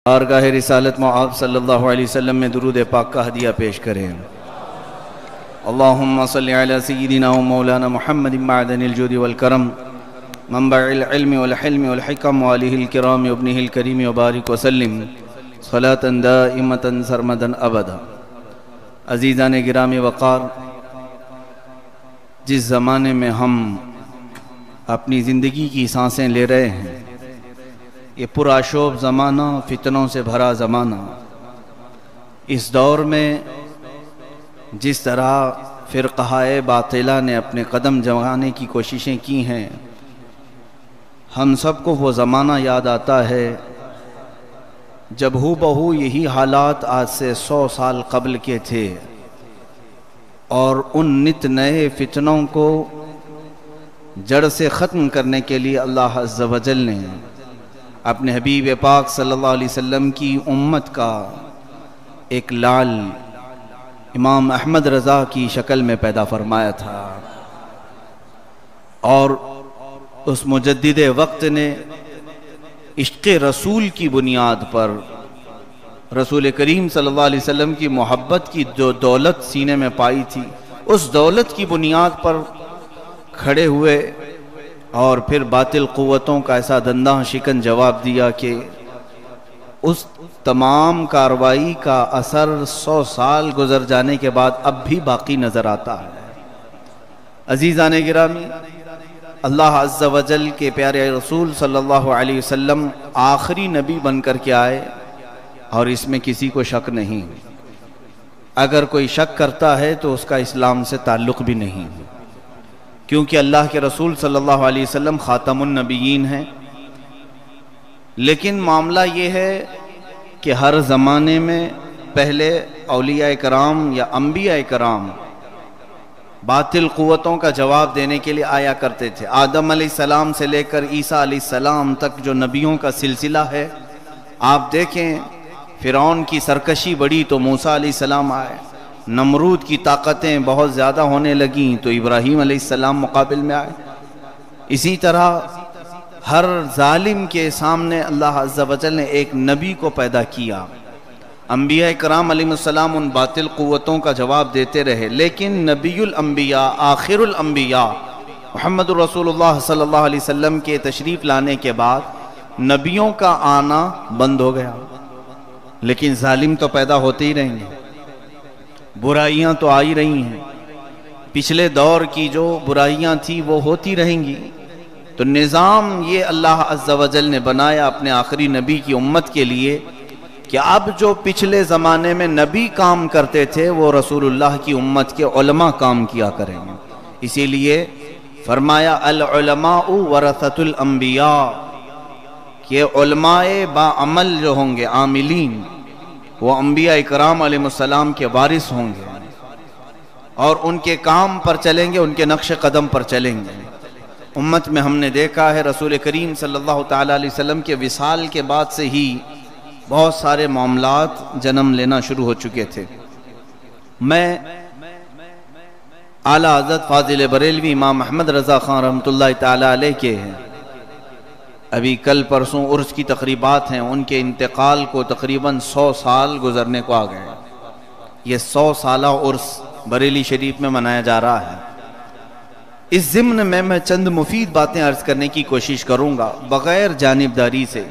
بارگاہ رسالت معاب صلی اللہ علیہ وسلم میں درود پاک کا ہدیہ پیش کریں۔ اللہم صلی علی سیدنا و مولانا محمد معدن الجود والکرم منبع العلم والحلم والحکم وآلہ الکرام وابنہ الکریم وبارک وسلم صلاة دائمتا سرمدا ابدا۔ عزیزان گرامی وقار، جس زمانے میں ہم اپنی زندگی کی سانسیں لے رہے ہیں، یہ پرآشوب زمانہ، فتنوں سے بھرا زمانہ، اس دور میں جس طرح فرقہائے باطلہ نے اپنے قدم جمانے کی کوششیں کی ہیں، ہم سب کو وہ زمانہ یاد آتا ہے جب ہو بہو یہی حالات آج سے 100 سال قبل کے تھے، اور ان نت نئے فتنوں کو جڑ سے ختم کرنے کے لیے اللہ عز و جل نے اپنے حبیب پاک صلی اللہ علیہ وسلم کی امت کا ایک لال امام احمد رضا کی شکل میں پیدا فرمایا تھا، اور اس مجدد وقت نے عشق رسول کی بنیاد پر رسول کریم صلی اللہ علیہ وسلم کی محبت کی جو دولت سینے میں پائی تھی، اس دولت کی بنیاد پر کھڑے ہوئے اور پھر باطل قوتوں کا ایسا دنداں شکن جواب دیا کہ اس تمام کارروائی کا اثر 100 سال گزر جانے کے بعد اب بھی باقی نظر آتا ہے۔ عزیزان گرامی، اللہ عز و جل کے پیارے رسول صلی اللہ علیہ وسلم آخری نبی بن کر کے آئے، اور اس میں کسی کو شک نہیں۔ اگر کوئی شک کرتا ہے تو اس کا اسلام سے تعلق بھی نہیں، کیونکہ اللہ کے رسول صلی اللہ علیہ وسلم خاتم النبیین ہیں۔ لیکن معاملہ یہ ہے کہ ہر زمانے میں پہلے اولیاء کرام یا انبیاء کرام باطل قوتوں کا جواب دینے کے لیے آیا کرتے تھے۔ آدم علیہ السلام سے لے کر عیسیٰ علیہ السلام تک جو نبیوں کا سلسلہ ہے، آپ دیکھیں فرعون کی سرکشی بڑی تو موسیٰ علیہ السلام آئے، نمرود کی طاقتیں بہت زیادہ ہونے لگیں تو ابراہیم علیہ السلام مقابل میں آئے۔ اسی طرح ہر ظالم کے سامنے اللہ عز و جل نے ایک نبی کو پیدا کیا۔ انبیاء کرام علیہ السلام ان باطل قوتوں کا جواب دیتے رہے، لیکن نبی الانبیاء، آخر الانبیاء محمد رسول اللہ صلی اللہ علیہ وسلم کے تشریف لانے کے بعد نبیوں کا آنا بند ہو گیا، لیکن ظالم تو پیدا ہوتے ہی رہیں گے، برائیاں تو آئی رہی ہیں، پچھلے دور کی جو برائیاں تھیں وہ ہوتی رہیں گی۔ تو نظام یہ اللہ عز و جل نے بنایا اپنے آخری نبی کی امت کے لیے کہ اب جو پچھلے زمانے میں نبی کام کرتے تھے وہ رسول اللہ کی امت کے علماء کام کیا کریں گے۔ اسی لیے فرمایا العلماء ورثۃ الانبیاء، کہ علماء با عمل جو ہوں گے، عاملین، وہ انبیاء کرام علیہ السلام کے وارث ہوں گے، اور ان کے کام پر چلیں گے، ان کے نقش قدم پر چلیں گے۔ امت میں ہم نے دیکھا ہے رسول کریم صلی اللہ تعالیٰ علیہ وسلم کے وصال کے بعد سے ہی بہت سارے معاملات جنم لینا شروع ہو چکے تھے۔ میں اعلیٰ حضرت فاضل بریلوی امام احمد رضا خان رحمۃ اللہ تعالیٰ علیہ کے ابھی کل پرسوں عرس کی تقریبات ہیں، ان کے انتقال کو تقریباً 100 سال گزرنے کو آ گئے۔ یہ 100 سالہ عرس بریلی شریف میں منایا جا رہا ہے۔ اس ضمن میں چند مفید باتیں عرض کرنے کی کوشش کروں گا، بغیر جانبداری سے۔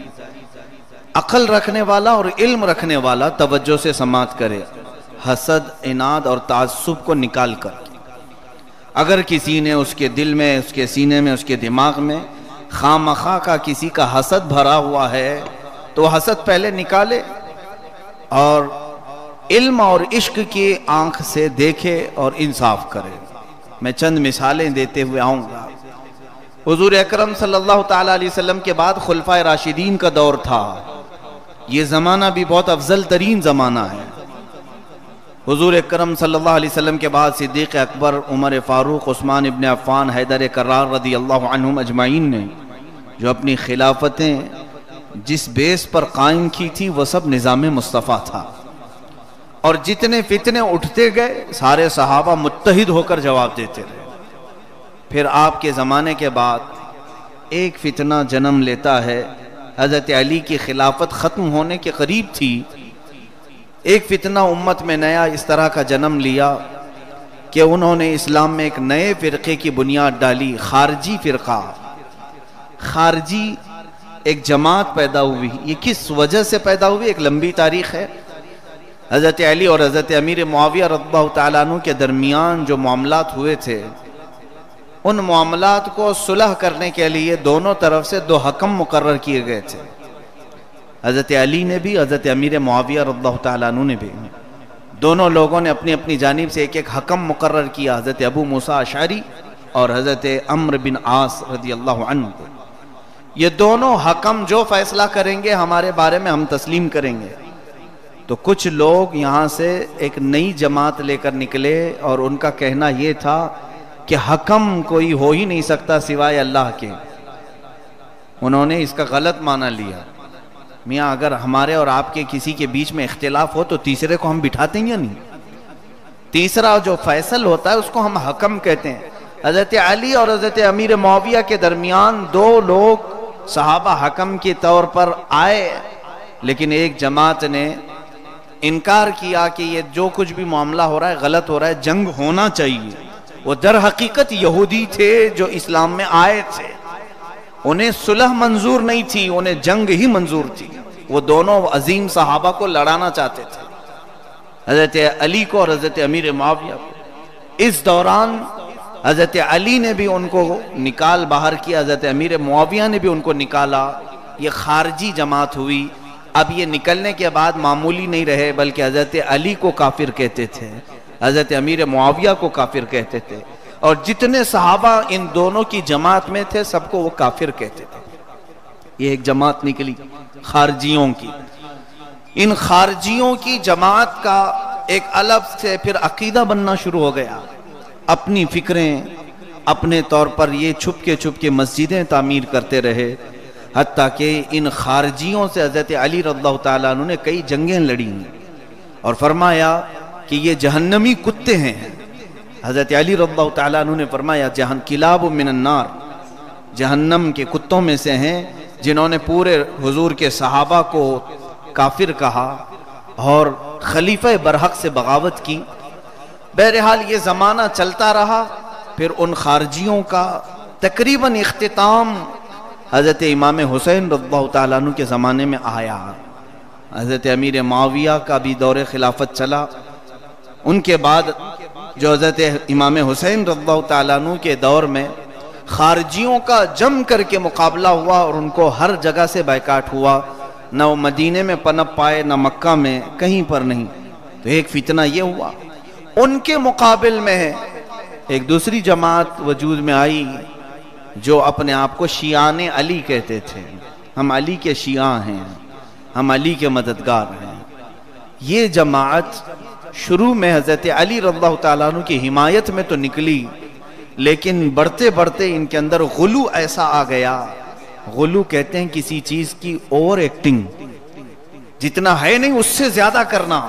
عقل رکھنے والا اور علم رکھنے والا توجہ سے سماعت کرے، حسد، عناد اور تعصب کو نکال کر۔ اگر کسی نے اس کے دل میں، اس کے سینے میں، اس کے دماغ میں خامخواہ کا کسی کا حسد بھرا ہوا ہے تو حسد پہلے نکالے، اور علم اور عشق کی آنکھ سے دیکھے اور انصاف کرے۔ میں چند مثالیں دیتے ہوئے آؤں گا۔ حضور اکرم صلی اللہ تعالیٰ علیہ وسلم کے بعد خلفائے راشدین کا دور تھا، یہ زمانہ بھی بہت افضل ترین زمانہ ہے۔ حضور اکرم صلی اللہ علیہ وسلم کے بعد صدیق اکبر، عمر فاروق، عثمان ابن عفان، حیدر کرار رضی اللہ عنہم اجمعین نے جو اپنی خلافتیں جس بیس پر قائم کی تھی وہ سب نظام مصطفیٰ تھا، اور جتنے فتنے اٹھتے گئے سارے صحابہ متحد ہو کر جواب دیتے رہے۔ پھر آپ کے زمانے کے بعد ایک فتنہ جنم لیتا ہے حضرت علی کی خلافت ختم ہونے کے قریب تھی، ایک فتنہ امت میں نیا اس طرح کا جنم لیا کہ انہوں نے اسلام میں ایک نئے فرقے کی بنیاد ڈالی، خارجی فرقہ، خارجی ایک جماعت پیدا ہوئی۔ یہ کس وجہ سے پیدا ہوئی؟ ایک لمبی تاریخ ہے۔ حضرت علی اور حضرت امیر معاویہ رضی اللہ تعالیٰ عنہ کے درمیان جو معاملات ہوئے تھے، ان معاملات کو صلح کرنے کے لیے دونوں طرف سے 2 حکم مقرر کیے گئے تھے، حضرت علی نے بھی، حضرت امیر معاویہ رضی اللہ تعالیٰ عنہ نے بھی۔ دونوں لوگوں نے اپنی اپنی جانب سے ایک حکم مقرر کیا، حضرت ابو موسیٰ اشعری اور حضرت عمرو بن عاص رضی اللہ عنہ کو۔ یہ دونوں حکم جو فیصلہ کریں گے ہمارے بارے میں ہم تسلیم کریں گے۔ تو کچھ لوگ یہاں سے ایک نئی جماعت لے کر نکلے اور ان کا کہنا یہ تھا کہ حکم کوئی ہو ہی نہیں سکتا سوائے اللہ کے۔ انہوں نے اس کا غلط معنی لیا، میاں اگر ہمارے اور آپ کے کسی کے بیچ میں اختلاف ہو تو تیسرے کو ہم بٹھاتے ہیں یا نہیں؟ تیسرا جو فیصل ہوتا ہے اس کو ہم حکم کہتے ہیں۔ حضرت علی اور حضرت امیر معاویہ کے درمیان 2 لوگ صحابہ حکم کے طور پر آئے، لیکن ایک جماعت نے انکار کیا کہ یہ جو کچھ بھی معاملہ ہو رہا ہے غلط ہو رہا ہے، جنگ ہونا چاہیے۔ وہ در حقیقت یہودی تھے جو اسلام میں آئے تھے، انہیں صلح منظور نہیں تھی، انہیں جنگ ہی منظور تھی۔ وہ دونوں عظیم صحابہ کو لڑانا چاہتے تھے، حضرت علی کو اور حضرت امیر معاویہ کو۔ اس دوران حضرت علی نے بھی ان کو نکال باہر کیا، حضرت امیر معاویہ نے بھی ان کو نکالا۔ یہ خارجی جماعت ہوئی۔ اب یہ نکلنے کے بعد معمولی نہیں رہے، بلکہ حضرت علی کو کافر کہتے تھے، حضرت امیر معاویہ کو کافر کہتے تھے، اور جتنے صحابہ ان دونوں کی جماعت میں تھے سب کو وہ کافر کہتے تھے۔ یہ ایک جماعت نکلی خارجیوں کی۔ ان خارجیوں کی جماعت کا ایک الگ سے پھر عقیدہ بننا شروع ہو گیا، اپنی فکریں اپنے طور پر یہ چھپ کے مسجدیں تعمیر کرتے رہے، حتیٰ کہ ان خارجیوں سے حضرت علی رضی اللہ تعالیٰ عنہ نے کئی جنگیں لڑی اور فرمایا کہ یہ جہنمی کتے ہیں۔ حضرت علی رضی اللہ تعالیٰ عنہ نے فرمایا کلاب من النار، جہنم کے کتوں میں سے ہیں، جنہوں نے پورے حضور کے صحابہ کو کافر کہا اور خلیفہ برحق سے بغاوت کی۔ بہرحال یہ زمانہ چلتا رہا، پھر ان خارجیوں کا تقریباً اختتام حضرت امام حسین رضی اللہ تعالیٰ عنہ کے زمانے میں آیا۔ حضرت امیر معاویہ کا بھی دور خلافت چلا، ان کے بعد جو حضرت امام حسین رضی اللہ تعالیٰ عنہ کے دور میں خارجیوں کا جم کر کے مقابلہ ہوا اور ان کو ہر جگہ سے بائیکاٹ ہوا، نہ وہ مدینے میں پنپ پائے نہ مکہ میں، کہیں پر نہیں۔ تو ایک فتنہ یہ ہوا۔ ان کے مقابل میں ایک دوسری جماعت وجود میں آئی جو اپنے آپ کو شیعان علی کہتے تھے، ہم علی کے شیعہ ہیں، ہم علی کے مددگار ہیں۔ یہ جماعت شروع میں حضرت علی رضی اللہ تعالیٰ عنہ کی حمایت میں تو نکلی، لیکن بڑھتے بڑھتے ان کے اندر غلو ایسا آ گیا۔ غلو کہتے ہیں کسی چیز کی اوور ایکٹنگ، جتنا ہے نہیں اس سے زیادہ کرنا۔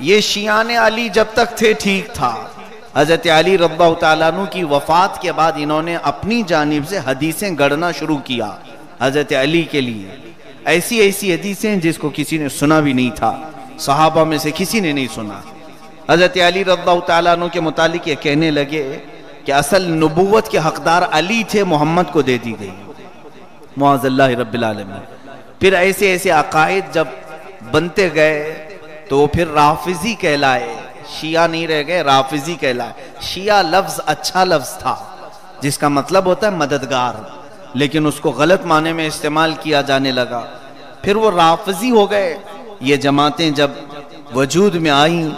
یہ شیعان علی جب تک تھے ٹھیک تھا، حضرت علی رضی اللہ تعالیٰ عنہ کی وفات کے بعد انہوں نے اپنی جانب سے حدیثیں گڑھنا شروع کیا حضرت علی کے لیے، ایسی حدیثیں جس کو کسی نے سنا بھی نہیں تھا، صحابہ میں سے کسی نے نہیں سنا۔ حضرت علی رضی اللہ تعالیٰ عنہ کے متعلق یہ کہنے لگے کہ اصل نبوت کے حقدار علی تھے، محمد کو دے دی گئی، معاذ اللہ رب العالمین۔ پھر ایسے عقائد جب بنتے گئے تو پھر رافضی کہلائے، شیعہ نہیں رہ گئے، رافضی کہلائے۔ شیعہ لفظ اچھا لفظ تھا جس کا مطلب ہوتا ہے مددگار، لیکن اس کو غلط معنی میں استعمال کیا جانے لگا، پھر وہ رافضی ہو گئے۔ یہ جماعتیں جب وجود میں آئیں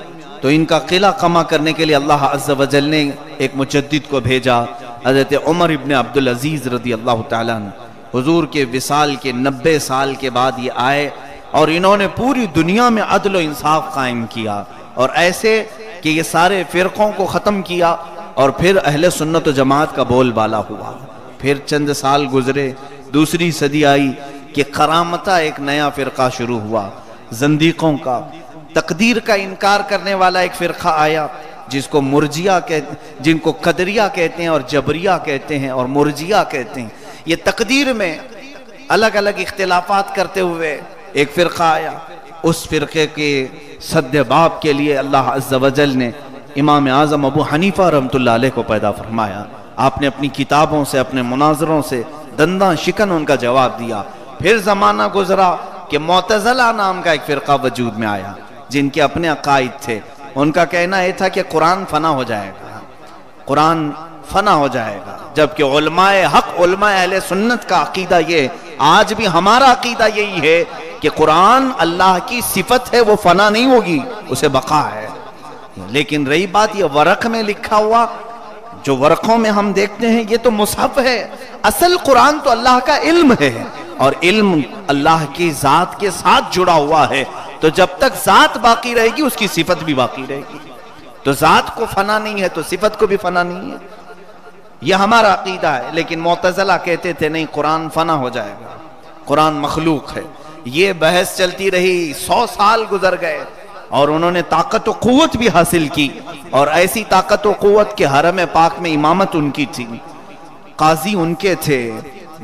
تو ان کا قلع قمع کرنے کے لیے اللہ عز و جل نے ایک مجدد کو بھیجا، حضرت عمر ابن عبدالعزیز رضی اللہ تعالیٰ عنہ۔ حضور کے وصال کے 90 سال کے بعد یہ آئے اور انہوں نے پوری دنیا میں عدل و انصاف قائم کیا، اور ایسے کہ یہ سارے فرقوں کو ختم کیا، اور پھر اہل سنت و جماعت کا بول بالا ہوا۔ پھر چند سال گزرے، دوسری صدی آئی کہ کرامتہ ایک نیا فرقہ شروع ہوا، زندیقوں کا، تقدیر کا انکار کرنے والا ایک فرقہ آیا جس کو مرجیہ کہتے ہیں، جن کو قدریہ کہتے ہیں اور جبریہ کہتے ہیں اور مرجیہ کہتے ہیں۔ یہ تقدیر میں الگ الگ اختلافات کرتے ہوئے ایک فرقہ آیا، اس فرقے کے سد باب کے لیے اللہ عز و جل نے امام اعظم ابو حنیفہ رحمۃ اللہ علیہ کو پیدا فرمایا۔ آپ نے اپنی کتابوں سے، اپنے مناظروں سے دنداں شکن ان کا جواب دیا۔ پھر زمانہ گزرا کہ معتزلہ نام کا ایک فرقہ وجود میں آیا، جن کے اپنے عقائد تھے۔ ان کا کہنا یہ تھا کہ قرآن فنا ہو جائے گا، قرآن فنا ہو جائے گا، جبکہ علماء حق، علماء اہل سنت کا عقیدہ یہ، آج بھی ہمارا عقیدہ یہی ہے کہ قرآن اللہ کی صفت ہے، وہ فنا نہیں ہوگی، اسے بقا ہے۔ لیکن رہی بات یہ ورق میں لکھا ہوا، جو ورقوں میں ہم دیکھتے ہیں یہ تو مصحف ہے، اصل قرآن تو اللہ کا علم ہے، اور علم اللہ کی ذات کے ساتھ جڑا ہوا ہے، تو جب تک ذات باقی رہے گی اس کی صفت بھی باقی رہے گی۔ تو ذات کو فنا نہیں ہے تو صفت کو بھی فنا نہیں ہے، یہ ہمارا عقیدہ ہے۔ لیکن معتزلہ کہتے تھے نہیں، قرآن فنا ہو جائے گا، قرآن مخلوق ہے۔ یہ بحث چلتی رہی، 100 سال گزر گئے، اور انہوں نے طاقت و قوت بھی حاصل کی، اور ایسی طاقت و قوت کہ حرم پاک میں امامت ان کی تھی، قاضی ان کے تھے،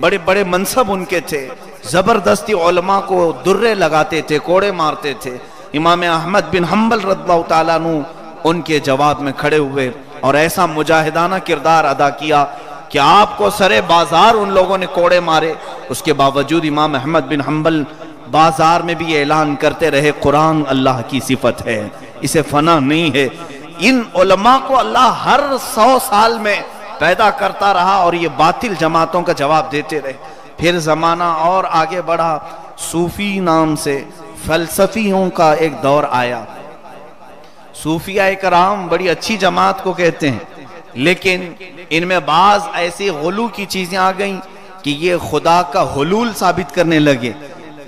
بڑے بڑے منصب ان کے تھے، زبردستی علماء کو درے لگاتے تھے، کوڑے مارتے تھے۔ امام احمد بن حنبل رضی اللہ تعالیٰ عنہ ان کے جواب میں کھڑے ہوئے اور ایسا مجاہدانہ کردار ادا کیا کہ آپ کو سرے بازار ان لوگوں نے کوڑے مارے۔ اس کے باوجود امام احمد بن حنبل بازار میں بھی اعلان کرتے رہے، قرآن اللہ کی صفت ہے، اسے فنا نہیں ہے۔ ان علماء کو اللہ ہر 100 سال میں پیدا کرتا رہا اور یہ باطل جماعتوں کا جواب دیتے رہے۔ پھر زمانہ اور آگے بڑھا، صوفی نام سے فلسفیوں کا ایک دور آیا۔ صوفیاء کرام بڑی اچھی جماعت کو کہتے ہیں، لیکن ان میں بعض ایسی غلو کی چیزیں آ گئیں کہ یہ خدا کا حلول ثابت کرنے لگے۔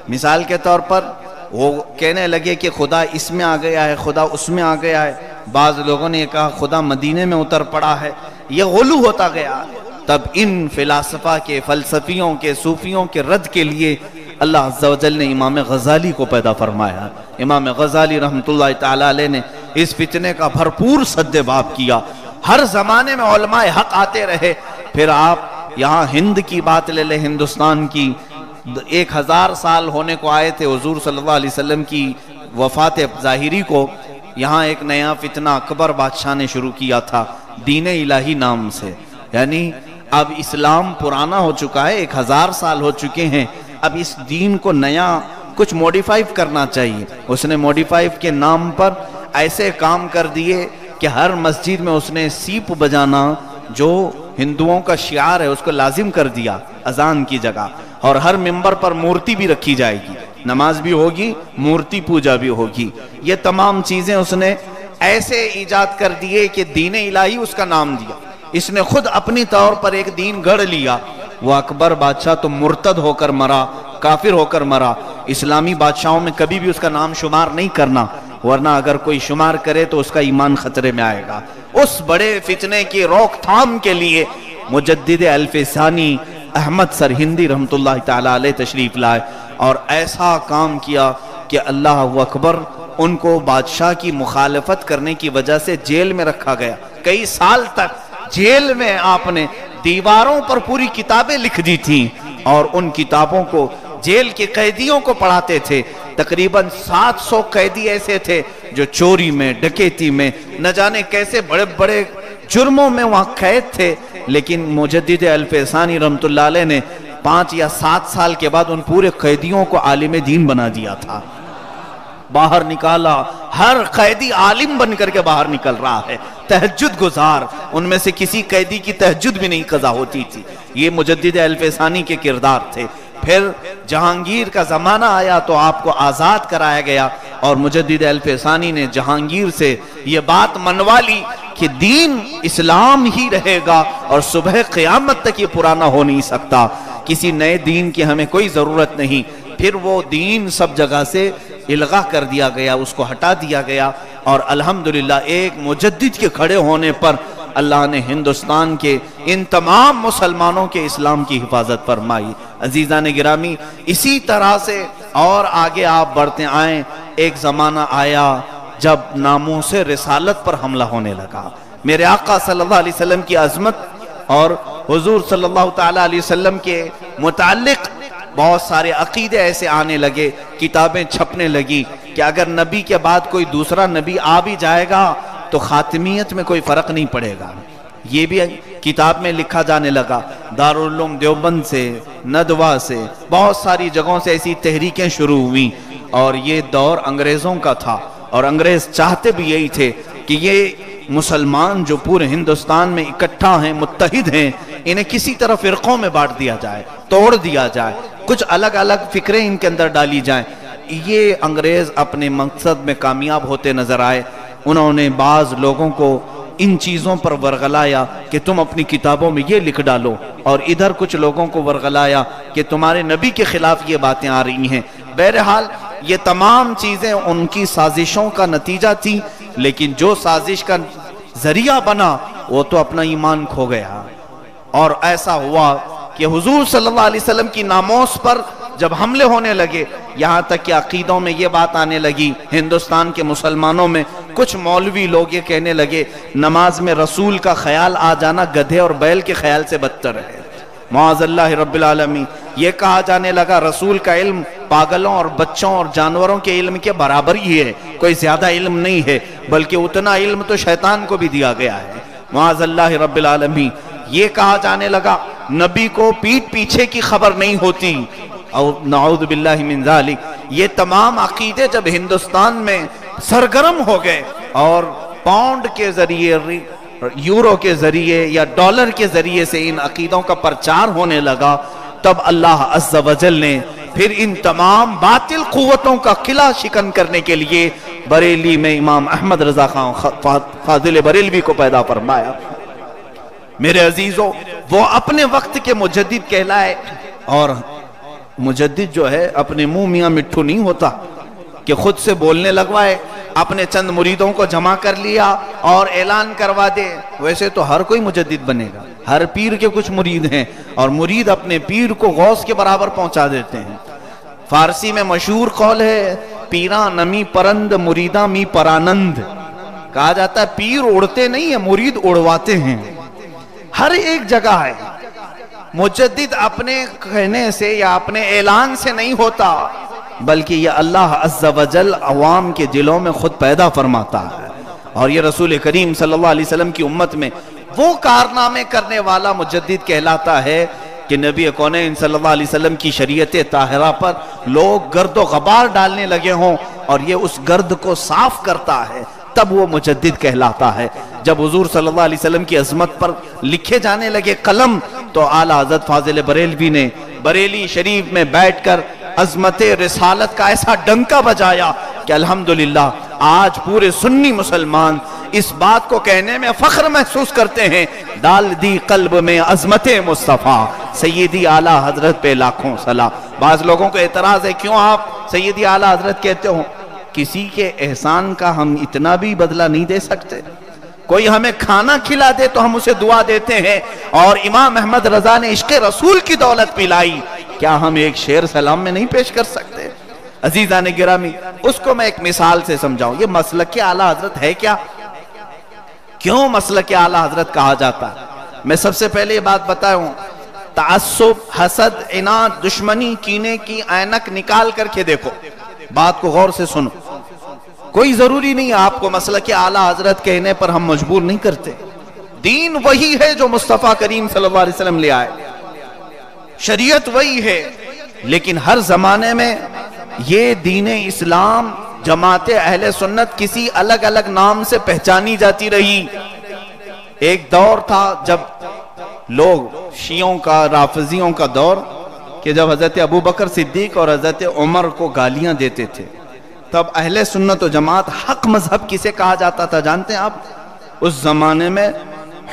مثال کے طور پر وہ کہنے لگے کہ خدا اس میں آ گیا ہے، خدا اس میں آ گیا ہے۔ بعض لوگوں نے کہا خدا مدینے میں اتر پڑا ہے۔ یہ غلو ہوتا گیا۔ تب ان فلاسفہ کے، فلسفیوں کے، صوفیوں کے رد کے لیے اللہ عز و جل نے امام غزالی کو پیدا فرمایا۔ امام غزالی رحمۃ اللہ تعالی علیہ نے اس فتنے کا بھرپور سد باب کیا۔ ہر زمانے میں علماء حق آتے رہے۔ پھر آپ یہاں ہند کی بات لے لیں، ہندوستان کی 1000 سال ہونے کو آئے تھے حضور صلی اللہ علیہ وسلم کی وفات ظاہری کو۔ یہاں ایک نیا فتنہ اکبر بادشاہ نے شروع کیا تھا، دین الہی نام سے، یعنی اب اسلام پرانا ہو چکا ہے، 1000 سال ہو چکے ہیں، اب اس دین کو نیا کچھ موڈیفائی کرنا چاہیے۔ اس نے موڈیفائی کے نام پر ایسے کام کر دیے کہ ہر مسجد میں اس نے سیپ بجانا جو ہندوؤں کا شعار ہے اس کو لازم کر دیا اذان کی جگہ، اور ہر ممبر پر مورتی بھی رکھی جائے گی، نماز بھی ہوگی، مورتی پوجا بھی ہوگی۔ یہ تمام چیزیں اس نے ایسے ایجاد کر دیے کہ دین الہی اس کا نام دیا۔ اس نے خود اپنی طور پر ایک دین گڑھ لیا۔ وہ اکبر بادشاہ تو مرتد ہو کر مرا، کافر ہو کر مرا۔ اسلامی بادشاہوں میں کبھی بھی اس کا نام شمار نہیں کرنا، ورنہ اگر کوئی شمار کرے تو اس کا ایمان خطرے میں آئے گا۔ اس بڑے فتنے کی روک تھام کے لیے مجدد الف ثانی احمد سرہندی رحمۃ اللہ تعالی علیہ تشریف لائے اور ایسا کام کیا کہ اللہ اکبر، ان کو بادشاہ کی مخالفت کرنے کی وجہ سے جیل میں رکھا گیا۔ کئی سال تک جیل میں آپ نے دیواروں پر پوری کتابیں لکھ دی تھیں، اور ان کتابوں کو جیل کے قیدیوں کو پڑھاتے تھے۔ تقریباً 700 قیدی ایسے تھے جو چوری میں، ڈکیتی میں، نہ جانے کیسے بڑے بڑے جرموں میں وہاں قید تھے، لیکن مجدد الف ثانی رحمۃ اللہ علیہ نے 5 یا 7 سال کے بعد ان پورے قیدیوں کو عالم دین بنا دیا تھا، باہر نکالا۔ ہر قیدی عالم بن کر کے باہر نکل رہا ہے، تہجد گزار۔ ان میں سے کسی قیدی کی تہجد بھی نہیں قضا ہوتی تھی۔ یہ مجدد الف ثانی کے کردار تھے۔ پھر جہانگیر کا زمانہ آیا تو آپ کو آزاد کرایا گیا، اور مجدد الف ثانی نے جہانگیر سے یہ بات منوا لی کہ دین اسلام ہی رہے گا اور صبح قیامت تک یہ پرانا ہو نہیں سکتا، کسی نئے دین کی ہمیں کوئی ضرورت نہیں۔ پھر وہ دین سب جگہ سے الغا کر دیا گیا، اس کو ہٹا دیا گیا، اور الحمدللہ ایک مجدد کے کھڑے ہونے پر اللہ نے ہندوستان کے ان تمام مسلمانوں کے اسلام کی حفاظت فرمائی۔ عزیزان گرامی، اسی طرح سے اور آگے آپ بڑھتے آئیں، ایک زمانہ آیا جب ناموس رسالت پر حملہ ہونے لگا۔ میرے آقا صلی اللہ علیہ وسلم کی عظمت اور حضور صلی اللہ تعالی علیہ وسلم کے متعلق بہت سارے عقیدے ایسے آنے لگے، کتابیں چھپنے لگی کہ اگر نبی کے بعد کوئی دوسرا نبی آ بھی جائے گا تو خاتمیت میں کوئی فرق نہیں پڑے گا۔ یہ بھی کتاب میں لکھا جانے لگا۔ دارالعلوم دیوبند سے، ندوہ سے، بہت ساری جگہوں سے ایسی تحریکیں شروع ہوئیں، اور یہ دور انگریزوں کا تھا، اور انگریز چاہتے بھی یہی تھے کہ یہ مسلمان جو پورے ہندوستان میں اکٹھا ہیں، متحد ہیں، انہیں کسی طرح فرقوں میں بانٹ دیا جائے، توڑ دیا جائے، کچھ الگ الگ فکریں ان کے اندر ڈالی جائیں۔ یہ انگریز اپنے مقصد میں کامیاب ہوتے نظر آئے۔ انہوں نے بعض لوگوں کو ان چیزوں پر ورغلایا کہ تم اپنی کتابوں میں یہ لکھ ڈالو، اور ادھر کچھ لوگوں کو ورغلایا کہ تمہارے نبی کے خلاف یہ باتیں آ رہی ہیں۔ بہرحال یہ تمام چیزیں ان کی سازشوں کا نتیجہ تھی، لیکن جو سازش کا ذریعہ بنا وہ تو اپنا ایمان کھو گیا۔ اور ایسا ہوا کہ حضور صلی اللہ علیہ وسلم کی ناموس پر جب حملے ہونے لگے، یہاں تک کہ عقیدوں میں یہ بات آنے لگی، ہندوستان کے مسلمانوں میں کچھ مولوی لوگ یہ کہنے لگے نماز میں رسول کا خیال آ جانا گدھے اور بیل کے خیال سے بدتر ہے۔ معاذ اللہ رب العالمین، یہ کہا جانے لگا رسول کا علم پاگلوں اور بچوں اور جانوروں کے علم کے برابر ہی ہے، کوئی زیادہ علم نہیں ہے، بلکہ اتنا علم تو شیطان کو بھی دیا گیا ہے۔ معاذ اللہ رب العالمین، یہ کہا جانے لگا نبی کو پیٹھ پیچھے کی خبر نہیں ہوتی، اور نعوذ باللہ من ذالک۔ یہ تمام عقیدے جب ہندوستان میں سرگرم ہو گئے اور پاؤنڈ کے ذریعے، یورو کے ذریعے یا ڈالر کے ذریعے سے ان عقیدوں کا پرچار ہونے لگا، تب اللہ عز و جل نے پھر ان تمام باطل قوتوں کا قلعہ شکن کرنے کے لیے بریلی میں امام احمد رضا خان فاضل بریلوی کو پیدا فرمایا۔ میرے عزیزو، وہ اپنے وقت کے مجدد کہلائے، اور مجدد جو ہے اپنے منہ میاں مٹھو نہیں ہوتا کہ خود سے بولنے لگوائے، اپنے چند مریدوں کو جمع کر لیا اور اعلان کروا دے۔ ویسے تو ہر کوئی مجدد بنے گا، ہر پیر کے کچھ مرید ہیں، اور مرید اپنے پیر کو غوث کے برابر پہنچا دیتے ہیں۔ فارسی میں مشہور قول ہے پیراں نمی پرند مریداں می پرانند، کہا جاتا ہے پیر اڑتے نہیں ہیں، مرید اڑواتے ہیں۔ ہر ایک جگہ ہے۔ مجدد اپنے کہنے سے یا اپنے اعلان سے نہیں ہوتا، بلکہ یہ اللہ عز و جل عوام کے دلوں میں خود پیدا فرماتا ہے۔ اور یہ رسول کریم صلی اللہ علیہ وسلم کی امت میں وہ کارنامے کرنے والا مجدد کہلاتا ہے کہ نبی کونین صلی اللہ علیہ وسلم کی شریعت طاہرہ پر لوگ گرد و غبار ڈالنے لگے ہوں، اور یہ اس گرد کو صاف کرتا ہے، تب وہ مجدد کہلاتا ہے۔ جب حضور صلی اللہ علیہ وسلم کی عظمت پر لکھے جانے لگے قلم، تو اعلیٰ حضرت فاضل بریلوی نے بریلی شریف میں بیٹھ کر عظمت رسالت کا ایسا ڈنکا بجایا کہ الحمدللہ آج پورے سنی مسلمان اس بات کو کہنے میں فخر محسوس کرتے ہیں، ڈال دی قلب میں عظمت مصطفیٰ سیدی اعلیٰ حضرت پہ لاکھوں سلام۔ بعض لوگوں کو اعتراض ہے کیوں آپ سیدی اعلیٰ حضرت کہتے ہو؟ کسی کے احسان کا ہم اتنا بھی بدلہ نہیں دے سکتے؟ کوئی ہمیں کھانا کھلا دے تو ہم اسے دعا دیتے ہیں، اور امام احمد رضا نے عشق رسول کی دولت پلائی، کیا ہم ایک شعر سلام میں نہیں پیش کر سکتے؟ عزیزان گرامی، اس کو میں ایک مثال سے سمجھاؤں۔ یہ مسلک اعلیٰ حضرت ہے کیا؟ کیوں مسلک اعلیٰ حضرت کہا جاتا ہے؟ میں سب سے پہلے یہ بات بتاؤں، تعصب، حسد، عناد، دشمنی، کینے کی اینک نکال کر کے دیکھو، بات کو غور سے سنو۔ کوئی ضروری نہیں آپ کو مسلک اعلیٰ حضرت کہنے پر ہم مجبور نہیں کرتے۔ دین وہی ہے جو مصطفیٰ کریم صلی اللہ علیہ وسلم لے آئے، شریعت وہی ہے، لیکن ہر زمانے میں یہ دین اسلام جماعت اہل سنت کسی الگ الگ نام سے پہچانی جاتی رہی۔ ایک دور تھا جب لوگ شیعوں کا، رافضیوں کا دور، کہ جب حضرت ابوبکر صدیق اور حضرت عمر کو گالیاں دیتے تھے، تب اہل سنت و جماعت حق مذہب کسے کہا جاتا تھا جانتے ہیں آپ؟ اس زمانے میں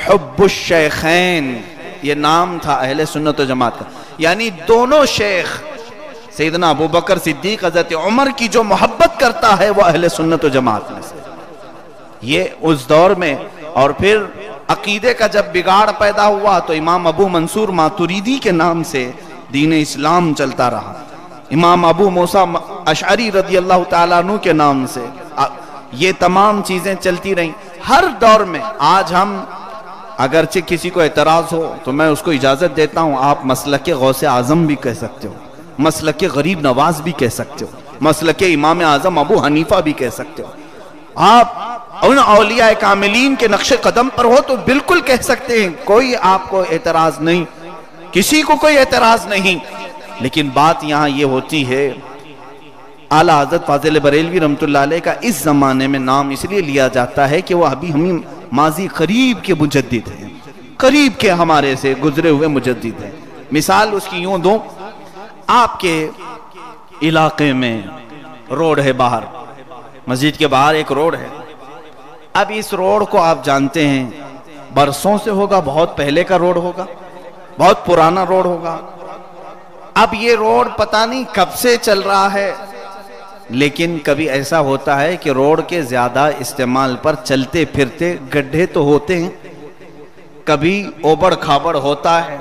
حب الشیخین یہ نام تھا اہل سنت و جماعت کا، یعنی دونوں شیخ سیدنا ابوبکر صدیق حضرت عمر کی جو محبت کرتا ہے وہ اہل سنت و جماعت میں سے۔ یہ اس دور میں، اور پھر عقیدے کا جب بگاڑ پیدا ہوا تو امام ابو منصور ماتوریدی کے نام سے دین اسلام چلتا رہا، امام ابو موسیٰ اشعری رضی اللہ تعالیٰ عنہ کے نام سے یہ تمام چیزیں چلتی رہیں ہر دور میں۔ آج ہم اگرچہ کسی کو اعتراض ہو تو میں اس کو اجازت دیتا ہوں، آپ مسلک غوث اعظم بھی کہہ سکتے ہو، مسلک غریب نواز بھی کہہ سکتے ہو، مسلک امام اعظم ابو حنیفہ بھی کہہ سکتے ہو، آپ ان اولیاء کاملین کے نقش قدم پر ہو تو بالکل کہہ سکتے ہیں، کوئی آپ کو اعتراض نہیں، کسی کو کوئی اعتراض نہیں۔ لیکن بات یہاں یہ ہوتی ہے، اعلیٰ حضرت فاضل بریلوی رحمۃ اللہ علیہ کا اس زمانے میں نام اس لیے لیا جاتا ہے کہ وہ ابھی ہمیں ماضی قریب کے مجدد ہیں، قریب کے ہمارے سے گزرے ہوئے مجدد ہیں۔ مثال اس کی یوں دوں، آپ کے علاقے میں روڈ ہے، باہر مسجد کے باہر ایک روڈ ہے، اب اس روڈ کو آپ جانتے ہیں برسوں سے ہوگا، بہت پہلے کا روڈ ہوگا، بہت پرانا روڈ ہوگا۔ اب یہ روڈ پتہ نہیں کب سے چل رہا ہے، لیکن کبھی ایسا ہوتا ہے کہ روڈ کے زیادہ استعمال پر چلتے پھرتے گڈھے تو ہوتے ہیں، کبھی اوبڑ کھابڑ ہوتا ہے،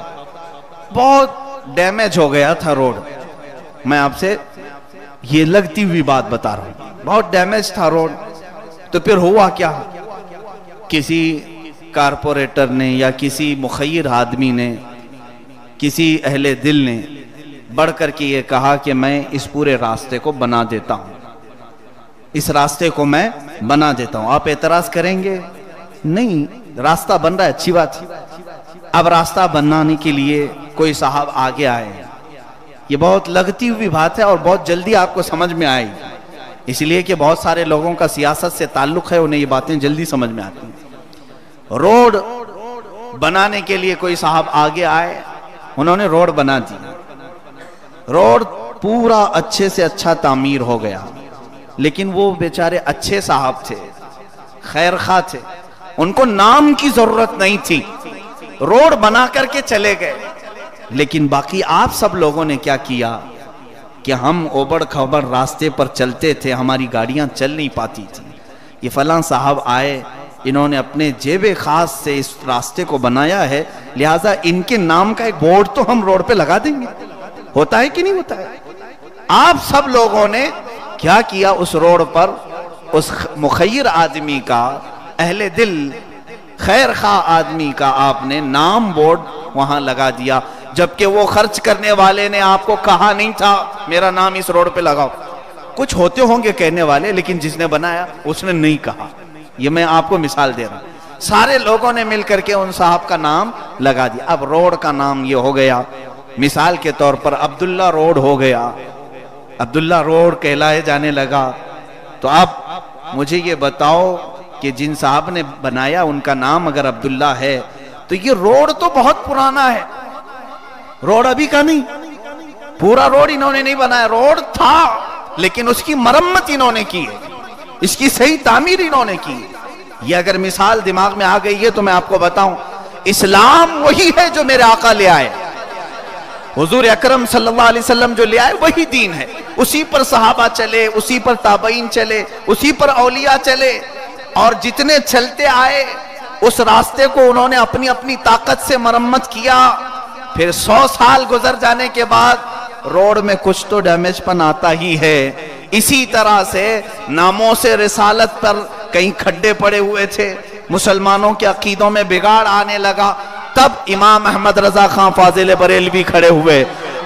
بہت ڈیمیج ہو گیا تھا روڈ۔ میں آپ سے یہ لگتی ہوئی بات بتا رہا ہوں، بہت ڈیمیج تھا روڈ۔ تو پھر ہوا کیا، کسی کارپوریٹر نے یا کسی مخیر آدمی نے، کسی اہل دل نے بڑھ کر کے یہ کہا کہ میں اس پورے راستے کو بنا دیتا ہوں، اس راستے کو میں بنا دیتا ہوں۔ آپ اعتراض کریں گے؟ نہیں، راستہ بن رہا ہے، اچھی بات ہے۔ اب راستہ بنانے کے لیے کوئی صاحب آگے آئے، یہ بہت لگتی ہوئی بات ہے اور بہت جلدی آپ کو سمجھ میں آئی، اس لیے کہ بہت سارے لوگوں کا سیاست سے تعلق ہے، انہیں یہ باتیں جلدی سمجھ میں آتی ہیں۔ روڈ بنانے کے لیے کوئی صاحب آگے آئے، انہوں نے روڈ بنا دی، روڈ پورا اچھے سے اچھا تعمیر ہو گیا، لیکن وہ بیچارے اچھے صاحب تھے، خیر خواہ تھے، ان کو نام کی ضرورت نہیں تھی، روڈ بنا کر کے چلے گئے۔ لیکن باقی آپ سب لوگوں نے کیا کیا کہ ہم اوبڑ کھبڑ راستے پر چلتے تھے، ہماری گاڑیاں چل نہیں پاتی تھی، یہ فلاں صاحب آئے، انہوں نے اپنے جیب خاص سے اس راستے کو بنایا ہے، لہٰذا ان کے نام کا ایک بورڈ تو ہم روڈ پہ لگا دیں گے۔ ہوتا ہے کہ نہیں ہوتا ہے؟ آپ سب لوگوں نے کیا کیا، اس روڈ پر اس مخیر آدمی کا، اہل دل خیر خواہ آدمی کا آپ نے نام بورڈ وہاں لگا دیا، جبکہ وہ خرچ کرنے والے نے آپ کو کہا نہیں تھا میرا نام اس روڈ پہ لگاؤ۔ کچھ ہوتے ہوں گے کہنے والے، لیکن جس نے بنایا اس نے نہیں کہا۔ یہ میں آپ کو مثال دے رہا ہوں، سارے لوگوں نے مل کر کے ان صاحب کا نام لگا دیا۔ اب روڈ کا نام یہ ہو گیا، مثال کے طور پر عبداللہ روڈ ہو گیا، عبداللہ روڈ کہلائے جانے لگا۔ تو اب مجھے یہ بتاؤ کہ جن صاحب نے بنایا ان کا نام اگر عبداللہ ہے تو یہ روڈ تو بہت پرانا ہے، روڈ ابھی کا نہیں، پورا روڈ انہوں نے نہیں بنایا، روڈ تھا لیکن اس کی مرمت انہوں نے کی ہے، اس کی صحیح تعمیر انہوں نے کی۔ یہ اگر مثال دماغ میں آ گئی ہے تو میں آپ کو بتاؤں، اسلام وہی ہے جو میرے آقا لے آئے، حضور اکرم صلی اللہ علیہ وسلم جو لے آئے وہی دین ہے، اسی پر صحابہ چلے، اسی پر تابعین چلے، اسی پر اولیاء چلے، اور جتنے چلتے آئے اس راستے کو انہوں نے اپنی اپنی طاقت سے مرمت کیا۔ پھر 100 سال گزر جانے کے بعد روڈ میں کچھ تو ڈیمیج پن آتا ہی ہے۔ اسی طرح سے ناموں سے رسالت پر کئی کھڈے پڑے ہوئے تھے، مسلمانوں کے عقیدوں میں بگاڑ آنے لگا، تب امام احمد رضا خان فاضل بریلوی کھڑے ہوئے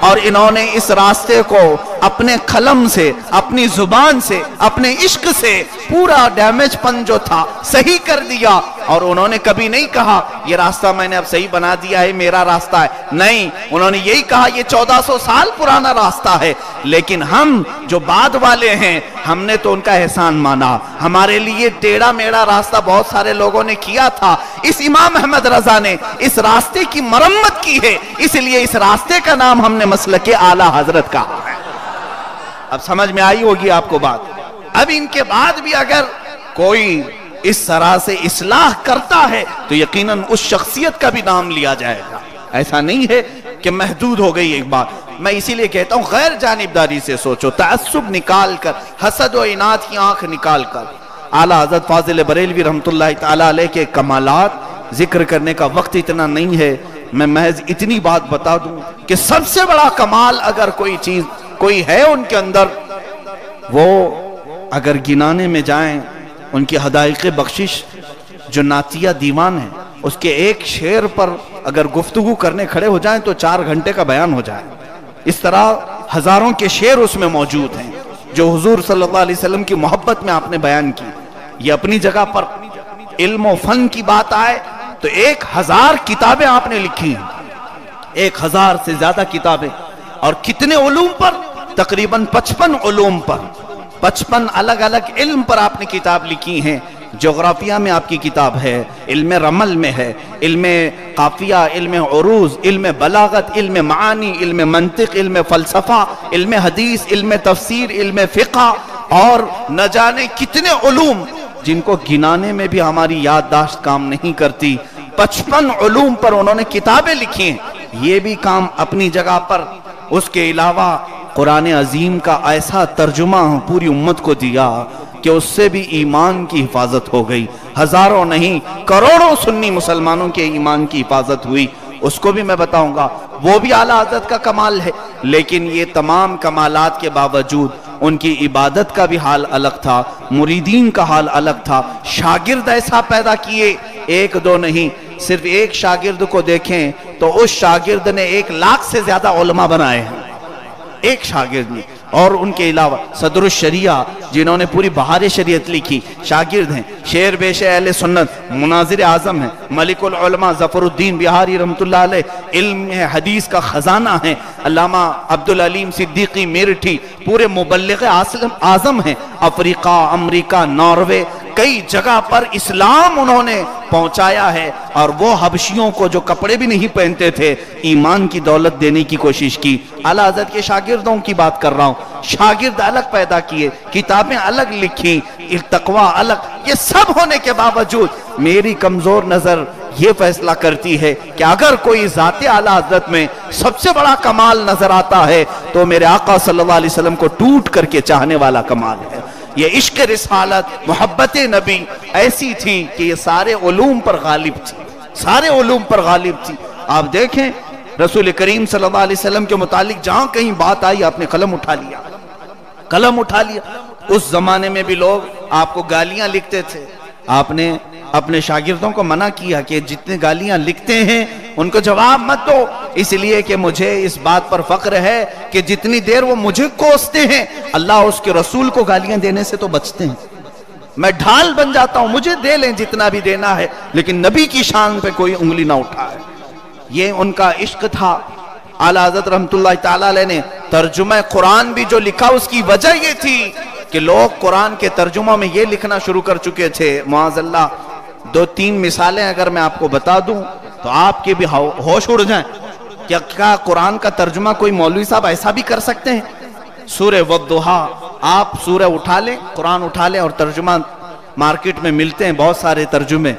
اور انہوں نے اس راستے کو اپنے قلم سے، اپنی زبان سے، اپنے عشق سے پورا ڈیمیج پن جو تھا صحیح کر دیا۔ اور انہوں نے کبھی نہیں کہا یہ راستہ میں نے اب صحیح بنا دیا ہے، میرا راستہ ہے، نہیں، انہوں نے یہی کہا یہ 1400 سال پرانا راستہ ہے، لیکن ہم جو بعد والے ہیں ہم نے تو ان کا احسان مانا، ہمارے لیے ٹیڑھا میڑھا راستہ بہت سارے لوگوں نے کیا تھا، اس امام احمد رضا نے اس راستے کی مرمت کی ہے، اس لیے اس راستے کا نام ہم نے مسلک اعلیٰ حضرت کہا ہے۔ اب سمجھ میں آئی ہوگی آپ کو بات۔ اب ان کے بعد بھی اگر کوئی اس طرح سے اصلاح کرتا ہے تو یقیناً اس شخصیت کا بھی نام لیا جائے گا، ایسا نہیں ہے کہ محدود ہو گئی ایک بات۔ میں اسی لیے کہتا ہوں غیر جانبداری سے سوچو، تعصب نکال کر، حسد و عناد کی آنکھ نکال کر۔ اعلیٰ حضرت فاضل بریلوی رحمۃ اللہ تعالیٰ علیہ کے کمالات ذکر کرنے کا وقت اتنا نہیں ہے، میں محض اتنی بات بتا دوں کہ سب سے بڑا کمال اگر کوئی چیز کوئی ہے ان کے اندر، وہ اگر گنانے میں جائیں ان کی حدائق بخشش جو نعتیہ دیوان ہے اس کے ایک شعر پر اگر گفتگو کرنے کھڑے ہو جائیں تو 4 گھنٹے کا بیان ہو جائے، اس طرح ہزاروں کے شعر اس میں موجود ہیں جو حضور صلی اللہ علیہ وسلم کی محبت میں آپ نے بیان کی. یہ اپنی جگہ پر علم و فن کی بات آئے تو 1000 کتابیں آپ نے لکھی ہیں, 1000 سے زیادہ کتابیں. اور کتنے علوم پر؟ تقریباً 55 علوم پر, 55 الگ الگ علم پر آپ نے کتاب لکھی ہیں. جغرافیہ میں آپ کی کتاب ہے, علم رمل میں ہے, علم قافیہ, علم عروض, علم بلاغت, علم معانی, علم منطق, علم فلسفہ, علم حدیث, علم تفسیر, علم فقہ, اور نہ جانے کتنے علوم جن کو گنانے میں بھی ہماری یادداشت کام نہیں کرتی. 55 علوم پر انہوں نے کتابیں لکھی ہیں. یہ بھی کام اپنی جگہ پر. اس کے علاوہ قرآن عظیم کا ایسا ترجمہ پوری امت کو دیا کہ اس سے بھی ایمان کی حفاظت ہو گئی. ہزاروں نہیں کروڑوں سنی مسلمانوں کے ایمان کی حفاظت ہوئی. اس کو بھی میں بتاؤں گا, وہ بھی اعلیٰ حضرت کا کمال ہے. لیکن یہ تمام کمالات کے باوجود ان کی عبادت کا بھی حال الگ تھا, مریدین کا حال الگ تھا. شاگرد ایسا پیدا کیے, 1 2 نہیں, صرف ایک شاگرد کو دیکھیں تو اس شاگرد نے 1 لاکھ سے زیادہ علماء بنائے ہیں, ایک شاگرد نے. اور ان کے علاوہ صدر الشریعہ جنہوں نے پوری بہار شریعت لکھی, شاگرد ہیں. شیر بیش اہل سنت مناظر اعظم ہیں, ملک العلماء ظفر الدین بہاری رحمۃ اللہ علیہ, علم حدیث کا خزانہ ہیں. علامہ عبدالعلیم صدیقی میرٹھی پورے مبلغ اعظم ہیں. افریقہ, امریکہ, ناروے, کئی جگہ پر اسلام انہوں نے پہنچایا ہے. اور وہ حبشیوں کو جو کپڑے بھی نہیں پہنتے تھے ایمان کی دولت دینے کی کوشش کی. اعلیٰ حضرت کے شاگردوں کی بات کر رہا ہوں. شاگرد الگ پیدا کیے, کتابیں الگ لکھی, تقوی الگ. یہ سب ہونے کے باوجود میری کمزور نظر یہ فیصلہ کرتی ہے کہ اگر کوئی ذات اعلیٰ حضرت میں سب سے بڑا کمال نظر آتا ہے تو میرے آقا صلی اللہ علیہ وسلم کو ٹوٹ کر کے چاہنے والا کمال ہے. یہ عشق رسالت, محبت نبی ایسی تھی کہ یہ سارے علوم پر غالب تھی, سارے علوم پر غالب تھی. آپ دیکھیں رسول کریم صلی اللہ علیہ وسلم کے متعلق جہاں کہیں بات آئی آپ نے قلم اٹھا لیا, قلم اٹھا لیا. اس زمانے میں بھی لوگ آپ کو گالیاں لکھتے تھے. آپ نے اپنے شاگردوں کو منع کیا کہ جتنے گالیاں لکھتے ہیں ان کو جواب مت دو, اس لیے کہ مجھے اس بات پر فخر ہے کہ جتنی دیر وہ مجھے کوستے ہیں اللہ اس کے رسول کو گالیاں دینے سے تو بچتے ہیں. میں ڈھال بن جاتا ہوں, مجھے دے لیں جتنا بھی دینا ہے, لیکن نبی کی شان پہ کوئی انگلی نہ اٹھائے. یہ ان کا عشق تھا. اعلیٰ حضرت رحمت اللہ تعالیٰ علیہ نے ترجمہ قرآن بھی جو لکھا اس کی وجہ یہ تھی کہ لوگ قرآن کے ترجمہ میں یہ لکھنا شروع کر چکے تھے. معاذ اللہ 2-3 مثالیں اگر میں آپ کو بتا دوں تو آپ کے بھی ہوش اڑ جائیں. کیا قرآن کا ترجمہ کوئی مولوی صاحب ایسا بھی کر سکتے ہیں؟ سورہ والضحیٰ, آپ سورہ اٹھا لیں, قرآن اٹھا لیں, اور ترجمہ مارکیٹ میں ملتے ہیں بہت سارے ترجمے.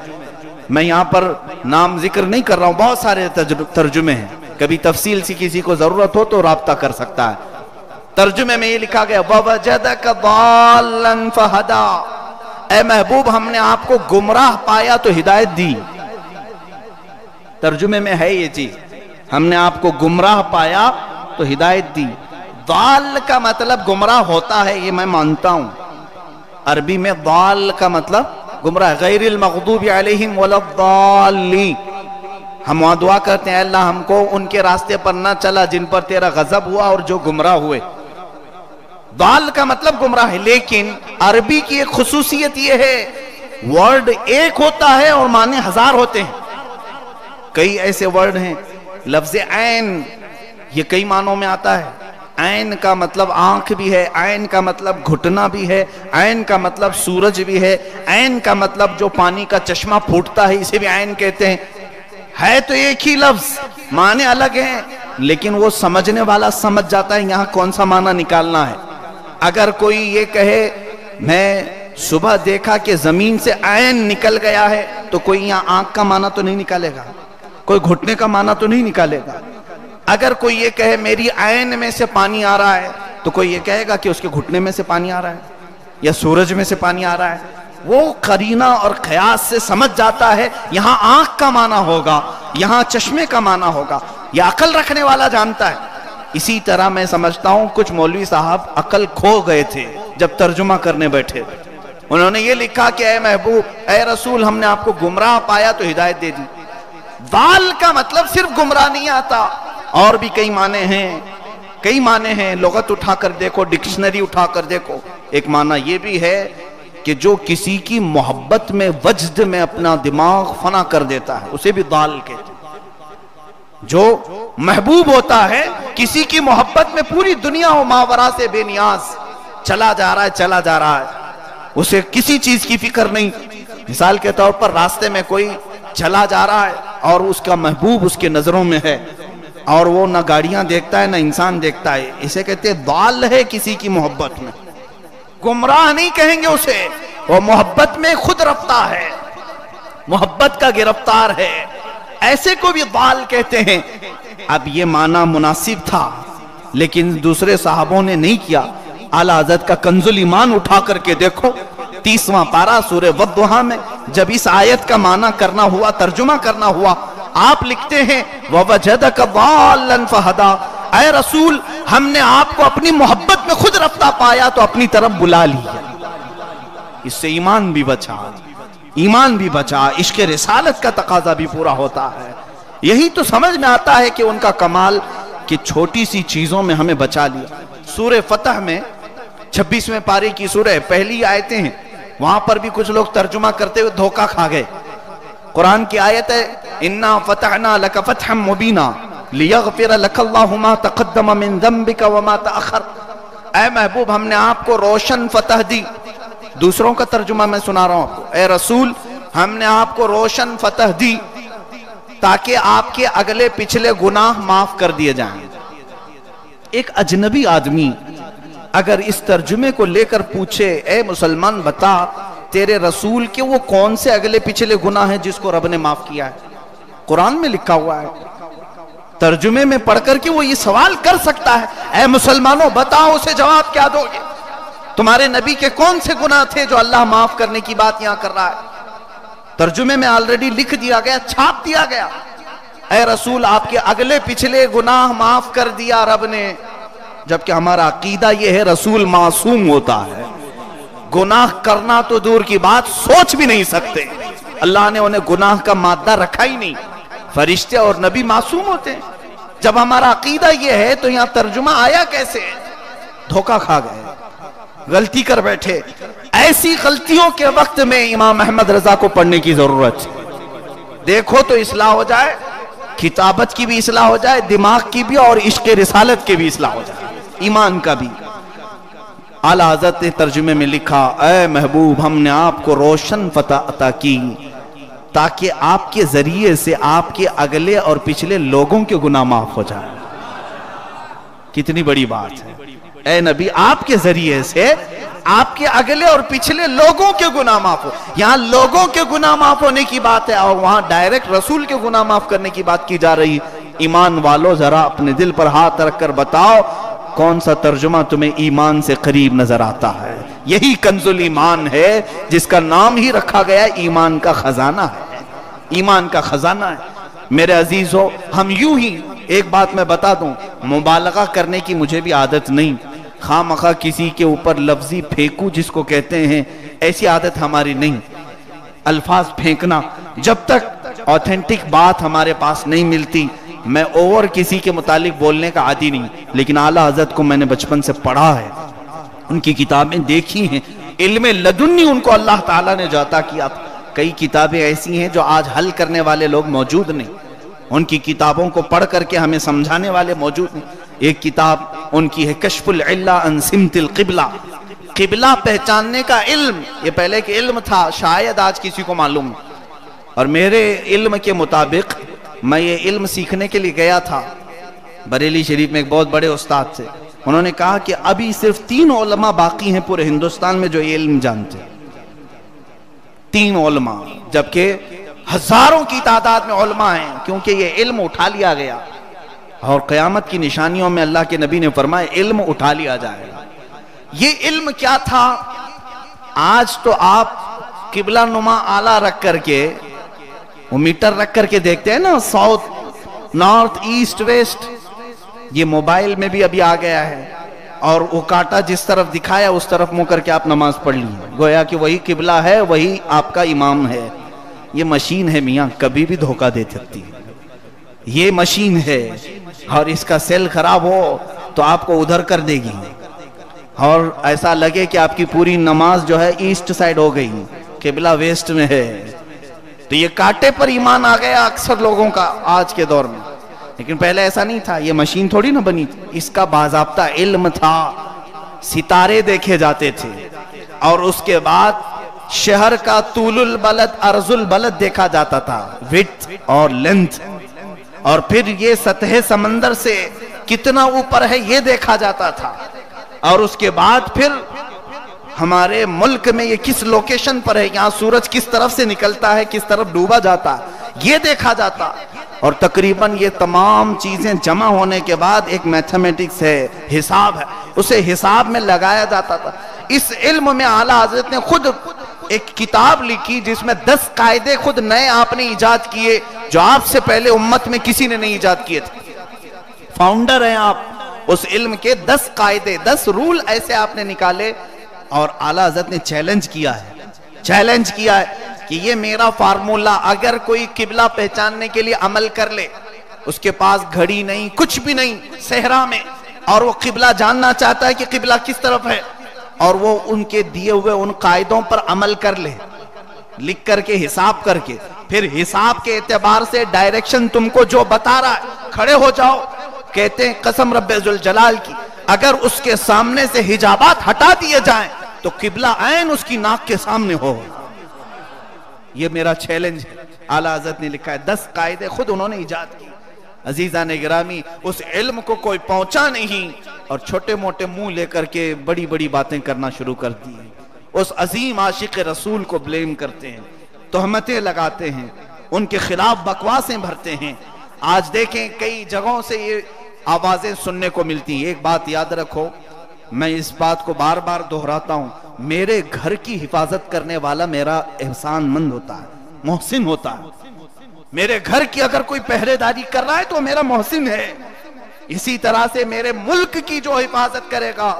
میں یہاں پر نام ذکر نہیں کر رہا ہوں, بہت سارے ترجمے ہیں. کبھی تفصیل سے کسی کو ضرورت ہو تو رابطہ کر سکتا ہے. ترجمے میں یہ لکھا گیا وَوَجَدَكَ ضَالًّا فَهَدَىٰ, اے محبوب ہم نے آپ کو گمراہ پایا تو ہدایت دی. ترجمے میں ہے یہ چیز, ہم نے آپ کو گمراہ پایا تو ہدایت دی. ضال کا مطلب گمراہ ہوتا ہے, یہ میں مانتا ہوں. عربی میں ضال کا مطلب گمراہ, غیر المغضوب علیہم ولا الضالین. ہم وہاں دعا کرتے ہیں اے اللہ ہم کو ان کے راستے پر نہ چلا جن پر تیرا غضب ہوا اور جو گمراہ ہوئے. ضال کا مطلب گمراہ ہے. لیکن عربی کی ایک خصوصیت یہ ہے, ورڈ ایک ہوتا ہے اور معنی 1000 ہوتے ہیں. کئی ایسے ورڈ ہیں, لفظ عین یہ کئی معنوں میں آتا ہے. عین کا مطلب آنکھ بھی ہے, عین کا مطلب گھٹنا بھی ہے, عین کا مطلب سورج بھی ہے, عین کا مطلب جو پانی کا چشمہ پھوٹتا ہے اسے بھی عین کہتے ہیں. ہے تو ایک ہی لفظ, معنی الگ ہیں, لیکن وہ سمجھنے والا سمجھ جاتا ہے یہاں کون سا معنی نکالنا ہے. اگر کوئی یہ کہے میں صبح دیکھا کہ زمین سے عین نکل گیا ہے تو کوئی یہاں آنکھ کا معنی تو نہیں نکالے گا, کوئی گھٹنے کا معنی تو نہیں نکالے گا. اگر کوئی یہ کہے میری عین میں سے پانی آ رہا ہے تو کوئی یہ کہے گا کہ اس کے گھٹنے میں سے پانی آ رہا ہے یا سورج میں سے پانی آ رہا ہے. وہ قرینہ اور قیاس سے سمجھ جاتا ہے یہاں آنکھ کا معنی ہوگا, یہاں چشمے کا معنی ہوگا. یہ عقل رکھنے والا جانتا ہے. اسی طرح میں سمجھتا ہوں کچھ مولوی صاحب عقل کھو گئے تھے جب ترجمہ کرنے بیٹھے. انہوں نے یہ لکھا کہ اے محبوب اے رسول ہم نے آپ کو گمراہ پایا تو ہدایت دے دی. ضال کا مطلب صرف گمراہ نہیں آتا, اور بھی کئی معنی ہیں. کئی معنی ہیں، لغت اٹھا کر دیکھو، ڈکشنری اٹھا کر دیکھو۔ ایک معنی یہ بھی ہے کہ جو کسی کی محبت میں، وجد میں اپنا دماغ فنا کر دیتا ہے، اسے بھی ضال کہتے ہیں۔ جو محبوب ہوتا ہے، کسی کی محبت میں پوری دنیا و ماورا سے بے نیاز چلا جا رہا ہے، اسے کسی چیز کی فکر نہیں۔ مثال کے طور پر راستے میں کوئی چلا جا رہا ہے اور اس کا محبوب اس کے نظروں میں ہے، اور وہ نہ گاڑیاں دیکھتا ہے نہ انسان دیکھتا ہے، اسے کہتے ہیں ضال ہے کسی کی محبت میں۔ گمراہ نہیں کہیں گے اسے، وہ محبت میں خود رفتہ ہے، محبت کا گرفتار ہے، ایسے کو بھی ضال کہتے ہیں۔ اب یہ معنی مناسب تھا لیکن دوسرے صحابوں نے نہیں کیا۔ اعلیٰ حضرت کا کنز الایمان اٹھا کر کے دیکھو، 30واں پارہ سورہ والضحیٰ میں جب اس آیت کا معنی کرنا ہوا، ترجمہ کرنا ہوا، آپ لکھتے ہیں وَوَجَدَكَ ضَالًّا فَهَدَىٰ، اے رسول ہم نے آپ کو اپنی محبت میں خود رفتہ پایا تو اپنی طرف بلا لیا۔ اس سے ایمان بھی بچا، عشق رسالت کا تقاضا بھی پورا ہوتا ہے۔ یہی تو سمجھ میں آتا ہے کہ ان کا کمال کہ چھوٹی سی چیزوں میں ہمیں بچا لیا۔ سورہ فتح میں 26ویں پارے کی سورہ پہلی آیتیں ہیں، وہاں پر بھی کچھ لوگ ترجمہ کرتے ہوئے دھوکہ کھا گئے۔ قرآن کی آیت ہے اِنَّا فَتَحْنَا لَكَ فَتْحًا مُبِينًا لِيَغْفِرَ لَكَ اللَّهُ مَا تَقَدَّمَ مِن ذَنبِكَ وَمَا تَأَخَّرَ، اے محبوب ہم نے آپ کو روشن فتح دی۔ دوسروں کا ترجمہ میں سنا رہا ہوں آپ کو، اے رسول ہم نے آپ کو روشن فتح دی تاکہ آپ کے اگلے پچھلے گناہ معاف کر دیے جائیں۔ ایک اجنبی آدمی اگر اس ترجمے کو لے کر پوچھے اے مسلمان بتا تیرے رسول کے وہ کون سے اگلے پچھلے گناہ ہیں جس کو رب نے معاف کیا ہے؟ قرآن میں لکھا ہوا ہے، ترجمے میں پڑھ کر کے وہ یہ سوال کر سکتا ہے، اے مسلمانوں بتاؤ اسے جواب کیا دو گے؟ تمہارے نبی کے کون سے گناہ تھے جو اللہ معاف کرنے کی بات یہاں کر رہا ہے؟ ترجمے میں آلریڈی لکھ دیا گیا، چھاپ دیا گیا، اے رسول آپ کے اگلے پچھلے گناہ معاف کر دیا رب نے۔ جبکہ ہمارا عقیدہ یہ ہے رسول معصوم ہوتا ہے، گناہ کرنا تو دور کی بات سوچ بھی نہیں سکتے، اللہ نے انہیں گناہ کا مادہ رکھا ہی نہیں۔ فرشتے اور نبی معصوم ہوتے ہیں۔ جب ہمارا عقیدہ یہ ہے تو یہاں ترجمہ آیا کیسے؟ دھوکہ کھا گئے، غلطی کر بیٹھے۔ ایسی غلطیوں کے وقت میں امام احمد رضا کو پڑھنے کی ضرورت ہے۔ دیکھو تو اصلاح ہو جائے، کتابت کی بھی اصلاح ہو جائے، دماغ کی بھی، اور عشق رسالت کی بھی اصلاح ہو جائے، ایمان کا بھی۔ اعلیٰ حضرت نے ترجمے میں لکھا اے محبوب ہم نے آپ کو روشن فتح عطا کی تاکہ آپ کے ذریعے سے آپ کے اگلے اور پچھلے لوگوں کے گناہ معاف ہو جائے۔ کتنی بڑی بات ہے، اے نبی آپ کے ذریعے سے آپ کے اگلے اور پچھلے لوگوں کے گناہ معاف ہو۔ یہاں لوگوں کے گناہ معاف ہونے کی بات ہے اور وہاں ڈائریکٹ رسول کے گناہ معاف کرنے کی بات کی جا رہی۔ ایمان والو ذرا اپنے دل پر ہاتھ رکھ کر بتاؤ کون سا ترجمہ تمہیں ایمان سے قریب نظر آتا ہے؟ یہی کنز الایمان ہے جس کا نام ہی رکھا گیا ایمان کا خزانہ ہے، ایمان کا خزانہ ہے۔ میرے عزیزو ہم یوں ہی ایک بات میں بتا دوں، مبالغہ کرنے کی مجھے بھی عادت نہیں، خواہ مخواہ کسی کے اوپر لفظی پھینکو جس کو کہتے ہیں، ایسی عادت ہماری نہیں۔ الفاظ پھینکنا جب تک اوتھینٹک بات ہمارے پاس نہیں ملتی، میں اوور کسی کے متعلق بولنے کا عادی نہیں۔ لیکن اعلیٰ حضرت کو میں نے بچپن سے پڑھا ہے، ان کی کتابیں دیکھی ہیں، علم لدنی ان کو اللہ تعالیٰ نے جو عطا کیا تھا۔ کئی کتابیں ایسی ہیں جو آج حل کرنے والے لوگ موجود نہیں، ان کی کتابوں کو پڑھ کر کے ہمیں سمجھانے والے موجود نہیں۔ ایک کتاب ان کی ہے کشف العلہ عن سمت القبلہ، قبلہ پہچاننے کا علم۔ یہ پہلے کہ علم تھا شاید آج کسی کو معلوم، اور میرے علم کے مطابق میں یہ علم سیکھنے کے لیے گیا تھا بریلی شریف میں ایک بہت بڑے استاد سے، انہوں نے کہا کہ ابھی صرف 3 علماء باقی ہیں پورے ہندوستان میں جو یہ علم جانتے ہیں، 3 علماء، جبکہ ہزاروں کی تعداد میں علماء ہیں، کیونکہ یہ علم اٹھا لیا گیا اور قیامت کی نشانیوں میں اللہ کے نبی نے فرمایا علم اٹھا لیا جائے گا۔ یہ علم کیا تھا؟ آج تو آپ قبلہ نما آلہ رکھ کر کے، وہ میٹر رکھ کر کے دیکھتے ہیں نا، ساؤتھ نارتھ ایسٹ ویسٹ، یہ موبائل میں بھی ابھی آ گیا ہے، اور وہ کاٹا جس طرف دکھایا اس طرف منہ کر کے آپ نماز پڑھ لی، گویا کہ وہی قبلہ ہے، وہی آپ کا امام ہے۔ یہ مشین ہے میاں، کبھی بھی دھوکہ دے سکتی ہے، یہ مشین ہے، اور اس کا سیل خراب ہو تو آپ کو ادھر کر دے گی، اور ایسا لگے کہ آپ کی پوری نماز جو ہے ایسٹ سائڈ ہو گئی، قبلہ ویسٹ میں ہے. تو یہ کاٹے پر ایمان آ گیا اکثر لوگوں کا آج کے دور میں. لیکن پہلے ایسا نہیں تھا، یہ مشین تھوڑی نہ بنی تھی، اس کا باضابطہ علم تھا. ستارے دیکھے جاتے تھے، اور اس کے بعد شہر کا طول البلد عرض البلد دیکھا جاتا تھا، وڈتھ اور لینتھ، اور پھر یہ سطح سمندر سے کتنا اوپر ہے یہ دیکھا جاتا تھا، اور اس کے بعد پھر ہمارے ملک میں یہ کس لوکیشن پر ہے، یہاں سورج کس طرف سے نکلتا ہے، کس طرف ڈوبا جاتا ہے، یہ دیکھا جاتا. اور تقریباً یہ تمام چیزیں جمع ہونے کے بعد ایک میتھمیٹکس ہے، حساب ہے، اسے حساب میں لگایا جاتا تھا. اس علم میں اعلیٰ حضرت نے خود ایک کتاب لکھی جس میں 10 قاعدے خود نئے آپ نے ایجاد کیے جو آپ سے پہلے امت میں کسی نے نہیں ایجاد کیے تھے. فاؤنڈر ہیں آپ اس علم کے. 10 قاعدے 10 رول ایسے آپ نے نکالے، اور اعلیٰ حضرت نے چیلنج کیا ہے کہ یہ میرا فارمولا اگر کوئی قبلہ پہچاننے کے لیے عمل کر لے، اس کے پاس گھڑی نہیں کچھ بھی نہیں صحرا میں، اور وہ قبلہ جاننا چاہتا ہے کہ قبلہ کس طرف ہے، اور وہ ان کے دیے ہوئے ان قاعدوں پر عمل کر لے، لکھ کر کے حساب کر کے، پھر حساب کے اعتبار سے ڈائریکشن تم کو جو بتا رہا ہے کھڑے ہو جاؤ. کہتے ہیں قسم رب ذوالجلال کی، اگر اس کے سامنے سے حجابات ہٹا دیے جائیں تو قبلہ عین اس کی ناک کے سامنے ہو. یہ میرا چیلنج ہے. اعلیٰ حضرت نے لکھا ہے 10 قاعدے خود انہوں نے ایجاد کی. عزیزان گرامی، اس علم کو کوئی پہنچا نہیں اور چھوٹے موٹے منہ لے کر کے بڑی بڑی باتیں کرنا شروع کر دی. اس عظیم عاشق رسول کو بلیم کرتے ہیں، تہمتیں لگاتے ہیں، ان کے خلاف بکواسیں بھرتے ہیں. آج دیکھیں کئی جگہوں سے یہ آوازیں سننے کو ملتی ہیں. ایک بات یاد رکھو، میں اس بات کو بار بار دہراتا ہوں، میرے گھر کی حفاظت کرنے والا میرا احسان مند ہوتا ہے، محسن ہوتا ہے. میرے گھر کی اگر کوئی پہرے داری کر رہا ہے تو میرا محسن ہے. اسی طرح سے میرے ملک کی جو حفاظت کرے گا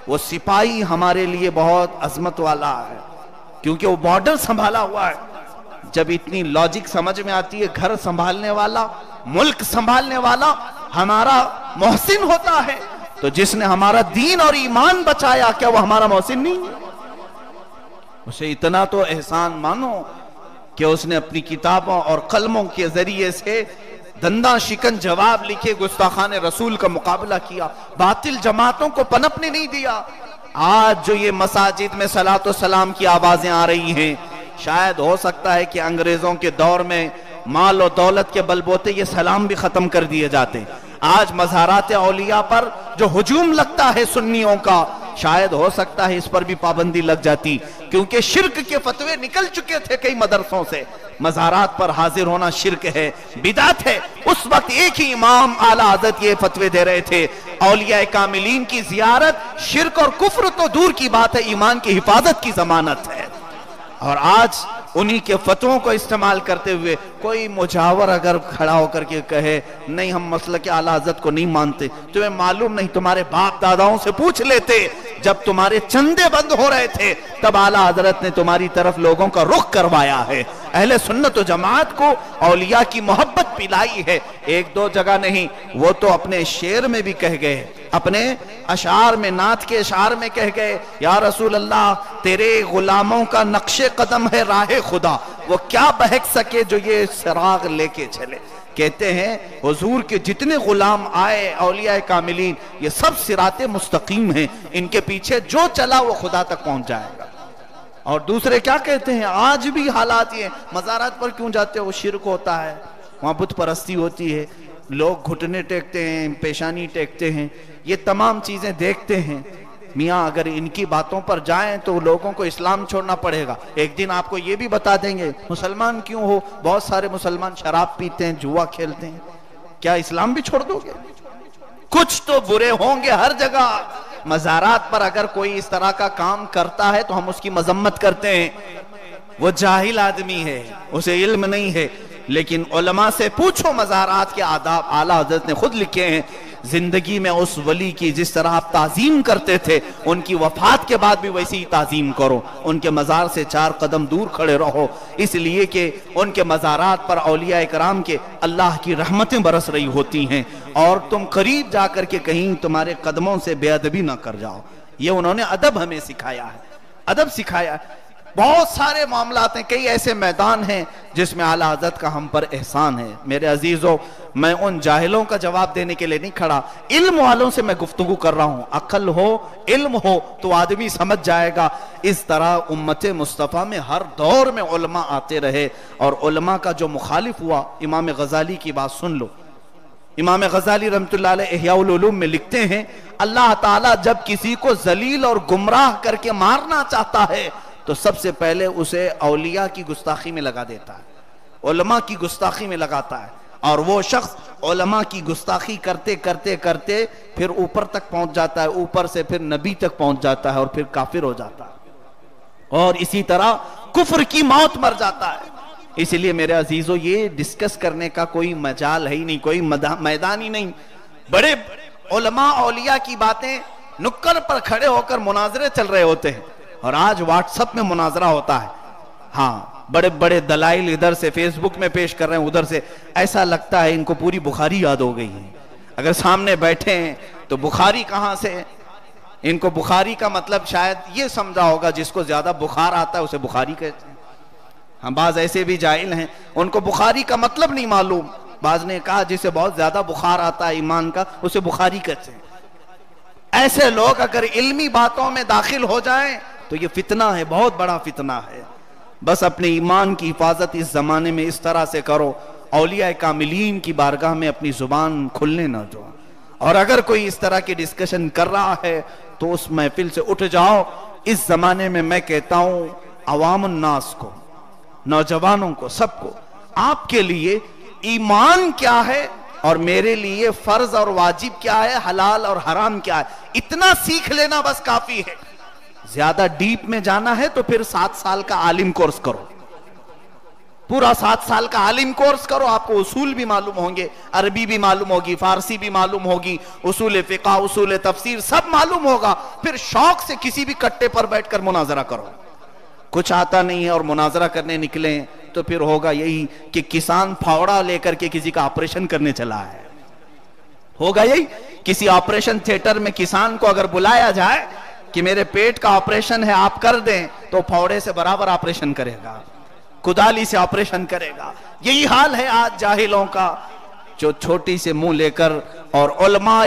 وہ سپاہی ہمارے لیے بہت عظمت والا ہے، کیونکہ وہ بارڈر سنبھالا ہوا ہے. جب اتنی لاجک سمجھ میں آتی ہے، گھر سنبھالنے والا، ملک سنبھالنے والا ہمارا محسن ہوتا ہے، تو جس نے ہمارا دین اور ایمان بچایا کیا وہ ہمارا محسن نہیں ہے؟ اسے اتنا تو احسان مانو کہ اس نے اپنی کتابوں اور قلموں کے ذریعے سے دنداں شکن جواب لکھے، گستاخان رسول کا مقابلہ کیا، باطل جماعتوں کو پنپنے نہیں دیا. آج جو یہ مساجد میں صلاۃ و سلام کی آوازیں آ رہی ہیں، شاید ہو سکتا ہے کہ انگریزوں کے دور میں مال و دولت کے بلبوتے یہ سلام بھی ختم کر دیے جاتے. آج مزارات اولیاء پر جو ہجوم لگتا ہے سنیوں کا، شاید ہو سکتا ہے اس پر بھی پابندی لگ جاتی، کیونکہ شرک کے فتوے نکل چکے تھے کئی مدرسوں سے. مزارات پر حاضر ہونا شرک ہے، بدعت ہے. اس وقت ایک ہی امام اعلیٰ حضرت یہ فتوے دے رہے تھے، اولیاء کاملین کی زیارت شرک اور کفر تو دور کی بات ہے، ایمان کی حفاظت کی ضمانت ہے. اور آج انہی کے فتووں کو استعمال کرتے ہوئے کوئی مجاور اگر کھڑا ہو کر کے کہے نہیں ہم مسلک اعلیٰ حضرت کو نہیں مانتے، تمہیں معلوم نہیں، تمہارے باپ داداؤں سے پوچھ لیتے، جب تمہارے چندے بند ہو رہے تھے تب اعلیٰ حضرت نے تمہاری طرف لوگوں کا رخ کروایا ہے. اہل سنت و جماعت کو اولیاء کی محبت پلائی ہے. ایک دو جگہ نہیں، وہ تو اپنے شعر میں بھی کہہ گئے، اپنے اشعار میں، نعت کے اشعار میں کہہ گئے، یا رسول اللہ تیرے غلاموں کا نقش قدم ہے راہ خدا، وہ کیا بہک سکے جو یہ سراغ لے کے چلے. کہتے ہیں حضور کے جتنے غلام آئے اولیاء کاملین یہ سب صراط مستقیم ہیں، ان کے پیچھے جو چلا وہ خدا تک پہنچ جائے گا. اور دوسرے کیا کہتے ہیں، آج بھی حالات یہ مزارات پر کیوں جاتے ہو، شرک ہوتا ہے، وہاں بت پرستی ہوتی ہے، لوگ گھٹنے ٹیکتے ہیں، پیشانی ٹیکتے ہیں، یہ تمام چیزیں دیکھتے ہیں. میاں اگر ان کی باتوں پر جائیں تو لوگوں کو اسلام چھوڑنا پڑے گا. ایک دن آپ کو یہ بھی بتا دیں گے مسلمان کیوں ہو، بہت سارے مسلمان شراب پیتے ہیں، جوا کھیلتے ہیں، کیا اسلام بھی چھوڑ دو گے؟ کچھ تو برے ہوں گے ہر جگہ. مزارات پر اگر کوئی اس طرح کا کام کرتا ہے تو ہم اس کی مذمت کرتے ہیں، وہ جاہل آدمی ہے، اسے علم نہیں ہے. لیکن علماء سے پوچھو مزارات کے آداب. اعلیٰ حضرت نے خود لکھے ہیں زندگی میں اس ولی کی جس طرح آپ تعظیم کرتے تھے ان کی وفات کے بعد بھی ویسی ہی تعظیم کرو. ان کے مزار سے 4 قدم دور کھڑے رہو، اس لیے کہ ان کے مزارات پر اولیاء کرام کے اللہ کی رحمتیں برس رہی ہوتی ہیں، اور تم قریب جا کر کے کہیں تمہارے قدموں سے بے ادبی نہ کر جاؤ. یہ انہوں نے ادب ہمیں سکھایا ہے، ادب سکھایا ہے. بہت سارے معاملات ہیں، کئی ایسے میدان ہیں جس میں اعلیٰ حضرت کا ہم پر احسان ہے. میرے عزیزو، میں ان جاہلوں کا جواب دینے کے لیے نہیں کھڑا، علم والوں سے میں گفتگو کر رہا ہوں. عقل ہو، علم ہو تو آدمی سمجھ جائے گا. اس طرح امت مصطفیٰ میں ہر دور میں علماء آتے رہے، اور علماء کا جو مخالف ہوا، امام غزالی کی بات سن لو. امام غزالی رحمت اللہ علیہ احیاء العلوم میں لکھتے ہیں اللہ تعالیٰ جب کسی کو ذلیل اور گمراہ کر کے مارنا چاہتا ہے تو سب سے پہلے اسے اولیاء کی گستاخی میں لگا دیتا ہے، علماء کی گستاخی میں لگاتا ہے، اور وہ شخص علماء کی گستاخی کرتے کرتے کرتے پھر اوپر تک پہنچ جاتا ہے، اوپر سے پھر نبی تک پہنچ جاتا ہے، اور پھر کافر ہو جاتا ہے، اور اسی طرح کفر کی موت مر جاتا ہے. اس لیے میرے عزیزو، یہ ڈسکس کرنے کا کوئی مجال ہے ہی نہیں، کوئی میدان ہی نہیں. بڑے علماء اولیاء کی باتیں نکڑ پر کھڑے ہو کر مناظرے چل رہے ہوتے ہیں، اور آج واٹس اپ میں مناظرہ ہوتا ہے. ہاں، بڑے بڑے دلائل ادھر سے فیس بک میں پیش کر رہے ہیں، ادھر سے. ایسا لگتا ہے ان کو پوری بخاری یاد ہو گئی ہے. اگر سامنے بیٹھے ہیں تو بخاری کہاں سے؟ ان کو بخاری کا مطلب شاید یہ سمجھا ہوگا جس کو زیادہ بخار آتا ہے اسے بخاری کہتے ہیں. ہاں، بعض ایسے بھی جاہل ہیں ان کو بخاری کا مطلب نہیں معلوم. بعض نے کہا جسے بہت زیادہ بخار آتا ہے ایمان کا اسے بخاری کہتے ہیں. ایسے لوگ اگر علمی باتوں میں داخل ہو جائیں تو یہ فتنہ ہے، بہت بڑا فتنہ ہے. بس اپنے ایمان کی حفاظت اس زمانے میں اس طرح سے کرو، اولیاء کاملین کی بارگاہ میں اپنی زبان کھلنے نہ دو. اور اگر کوئی اس طرح کی ڈسکشن کر رہا ہے تو اس محفل سے اٹھ جاؤ. اس زمانے میں میں کہتا ہوں عوام الناس کو، نوجوانوں کو، سب کو، آپ کے لیے ایمان کیا ہے اور میرے لیے فرض اور واجب کیا ہے، حلال اور حرام کیا ہے، اتنا سیکھ لینا بس کافی ہے. زیادہ ڈیپ میں جانا ہے تو پھر 7 سال کا عالم کورس کرو، پورا 7 سال کا عالم کورس کرو. آپ کو اصول بھی معلوم ہوں گے، عربی بھی معلوم ہوگی، فارسی بھی معلوم ہوگی، اصول فقہ، اصول تفسیر سب معلوم ہوگا. پھر شوق سے کسی بھی کٹے پر بیٹھ کر مناظرہ کرو. کچھ آتا نہیں ہے اور مناظرہ کرنے نکلیں تو پھر ہوگا یہی کہ کسان پھاوڑا لے کر کے کسی کا آپریشن کرنے چلا ہے. ہوگا یہی، کسی آپریشن تھیٹر میں کسان کو اگر بلایا جائے کہ میرے پیٹ کا آپریشن ہے آپ کر دیں، تو پھاوڑے سے برابر آپریشن کرے گا، کدالی سے آپریشن کرے گا. یہی حال ہے آج جاہلوں کا، جو چھوٹی سے منہ لے کر اور علماء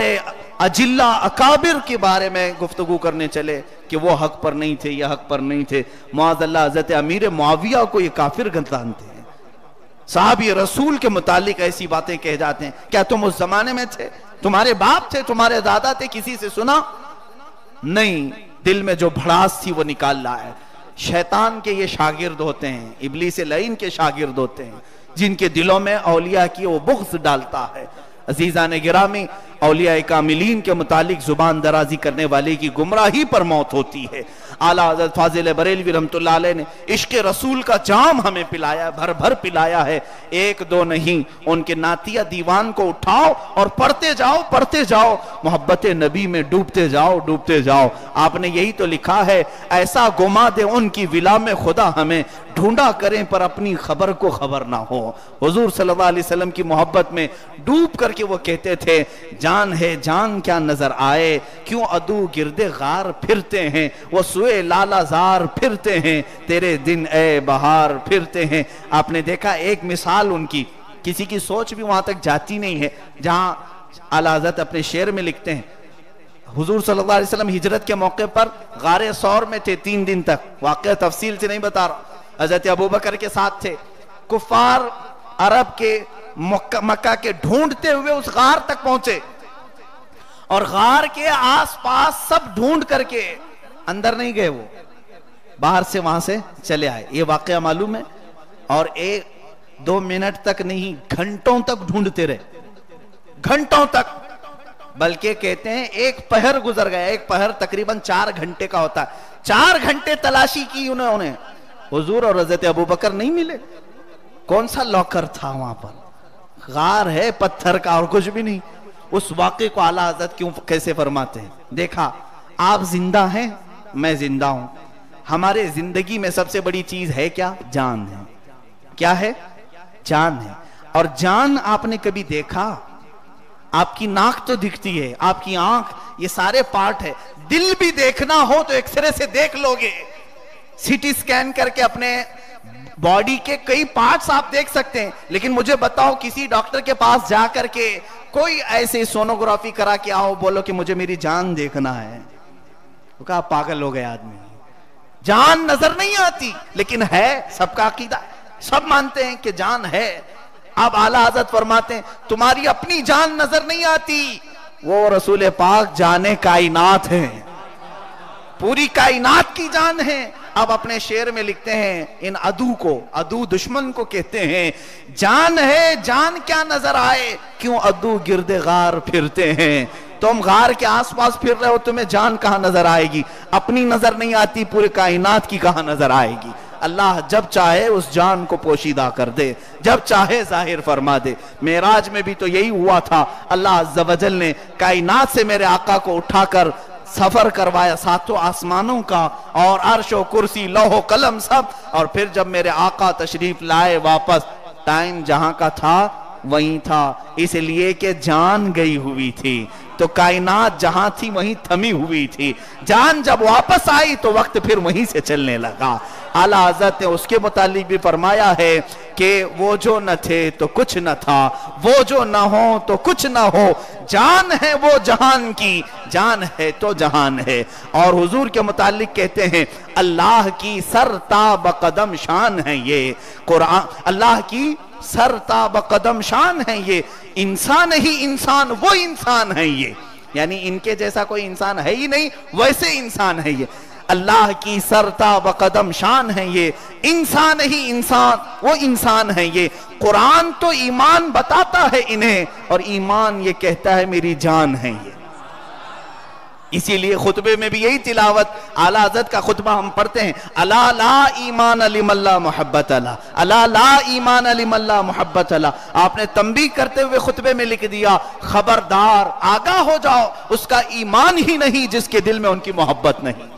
اجلہ اکابر کے بارے میں گفتگو کرنے چلے کہ وہ حق پر نہیں تھے، یہ حق پر نہیں تھے. معاذ اللہ حضرت امیر معاویہ کو یہ کافر گردانتے ہیں، صحابی رسول کے متعلق ایسی باتیں کہہ جاتے ہیں. کیا تم اس زمانے میں تھے؟ تمہارے باپ تھے، تمہارے دادا تھے، کسی سے سنا نہیں؟ دل میں جو بھڑاس تھی وہ نکال لایا ہے. شیطان کے یہ شاگرد ہوتے ہیں، ابلیس لعین کے شاگرد ہوتے ہیں، جن کے دلوں میں اولیاء کی وہ بغض ڈالتا ہے. عزیزان گرامی، اولیاء کاملین کے متعلق زبان درازی کرنے والے کی گمراہی پر موت ہوتی ہے. اعلیٰ حضرت فاضل بریلوی رحمت اللہ علیہ نے عشق رسول کا جام ہمیں پلایا، بھر بھر پلایا ہے. 1 2 نہیں، ان کے نعتیہ دیوان کو اٹھاؤ اور پڑھتے جاؤ، پڑھتے جاؤ، محبت نبی میں ڈوبتے جاؤ، ڈوبتے جاؤ. آپ نے یہی تو لکھا ہے، ایسا گما دے ان کی ولا میں خدا ہمیں، ڈھونڈا کریں پر اپنی خبر کو خبر نہ ہو. حضور صلی اللہ علیہ وسلم کی محبت میں ڈوب کر کے وہ کہتے تھے، جان ہے جان کیا نظر آئے، کیوں عدو گرد غار پھرتے ہیں، وہ سوئے لالا زار پھرتے ہیں، تیرے دن اے بہار پھرتے ہیں. آپ نے دیکھا ایک مثال ان کی، کسی کی سوچ بھی وہاں تک جاتی نہیں ہے جہاں اعلیٰ حضرت اپنے شعر میں لکھتے ہیں. حضور صلی اللہ علیہ وسلم ہجرت کے موقع پر غار ثور میں تھے 3 دن تک، واقعہ تفصیل سے نہیں بتا رہا. حضرت ابوبکر کے ساتھ تھے. کفار عرب کے مکہ کے ڈھونڈتے ہوئے اس غار تک پہنچے، اور غار کے آس پاس سب ڈھونڈ کر کے اندر نہیں گئے، وہ باہر سے وہاں سے چلے آئے. یہ واقعہ معلوم ہے. اور 1 2 منٹ تک نہیں، گھنٹوں تک ڈھونڈتے رہے، گھنٹوں تک. بلکہ کہتے ہیں 1 پہر گزر گیا. 1 پہر تقریباً 4 گھنٹے کا ہوتا ہے. 4 گھنٹے تلاشی کی انہوں نے، حضور اور حضرت ابوبکر نہیں ملے. کون سا لاکر تھا وہاں پر؟ غار ہے پتھر کا اور کچھ بھی نہیں. اس واقعے کو اعلیٰ حضرت کیوں کیسے فرماتے ہیں؟ دیکھا آپ زندہ ہیں، میں زندہ ہوں. ہمارے زندگی میں سب سے بڑی چیز ہے کیا؟ جان ہے. کیا ہے؟ جان ہے. اور جان آپ نے کبھی دیکھا؟ آپ کی ناک تو دکھتی ہے، آپ کی آنکھ، یہ سارے پارٹ ہے. دل بھی دیکھنا ہو تو ایک سرے سے دیکھ لو گے. سیٹی سکین کر کے اپنے باڈی کے کئی پارٹس آپ دیکھ سکتے ہیں. لیکن مجھے بتاؤ کسی ڈاکٹر کے پاس جا کر کے کوئی ایسے سونوگرافی کرا کے آؤ، بولو کہ مجھے میری جان دیکھنا ہے. وہ کہا پاگل ہو گئے آدمی. جان نظر نہیں آتی لیکن ہے. سب کا عقیدہ، سب مانتے ہیں کہ جان ہے. اب اعلیٰ حضرت فرماتے ہیں تمہاری اپنی جان نظر نہیں آتی، وہ رسول پاک جانے کائنات ہیں، پوری کائنات کی جان ہے. اب اپنے شعر میں لکھتے ہیں ان عدو دشمن کو کہتے ہیں جان ہے، جان کیا نظر آئے، کیوں عدو گرد غار پھرتے ہیں. تم غار کے آس پاس پھر رہے ہو، تمہیں جان کہاں نظر آئے گی؟ اپنی نظر نہیں آتی، پورے کائنات کی کہاں نظر آئے گی؟ اللہ جب چاہے اس جان کو پوشیدہ کر دے، جب چاہے ظاہر فرما دے. معراج میں بھی تو یہی ہوا تھا. اللہ عز و جل نے کائنات سے میرے آقا کو اٹھا کر سفر کروایا، ساتوں آسمانوں کا، اور عرش و کرسی لوح و قلم سب. اور پھر جب میرے آقا تشریف لائے واپس، ٹائم جہاں کا تھا وہیں تھا، اس لیے کہ جان گئی ہوئی تھی. تو کائنات جہاں تھی وہیں تھمی ہوئی تھی. جان جب واپس آئی تو وقت پھر وہیں سے چلنے لگا. اعلیٰ حضرت نے اس کے متعلق بھی فرمایا ہے کہ وہ جو نہ تھے تو کچھ نہ تھا، وہ جو نہ ہو تو کچھ نہ ہو، جان ہے وہ جہان کی، جان ہے تو جہان ہے. اور حضور کے متعلق کہتے ہیں اللہ کی سر تا بقدم شان ہے یہ قرآن، اللہ کی سر تا بقدم شان ہے یہ، انسان ہی انسان وہ انسان ہے یہ، یعنی ان کے جیسا کوئی انسان ہے ہی نہیں، ویسے انسان ہے یہ. اللہ کی سر تا بقدم شان ہے یہ، انسان ہی انسان وہ انسان ہے یہ. قرآن تو ایمان بتاتا ہے انہیں، اور ایمان یہ کہتا ہے میری جان ہے یہ. اسی لیے خطبے میں بھی یہی تلاوت اعلیٰ حضرت کا خطبہ ہم پڑھتے ہیں، الا لا ایمان لمن لا محبت لا، الا لا ایمان لمن لا محبت لا. آپ نے تنبیہ کرتے ہوئے خطبے میں لکھ دیا خبردار آگاہ ہو جاؤ، اس کا ایمان ہی نہیں جس کے دل میں ان کی محبت نہیں.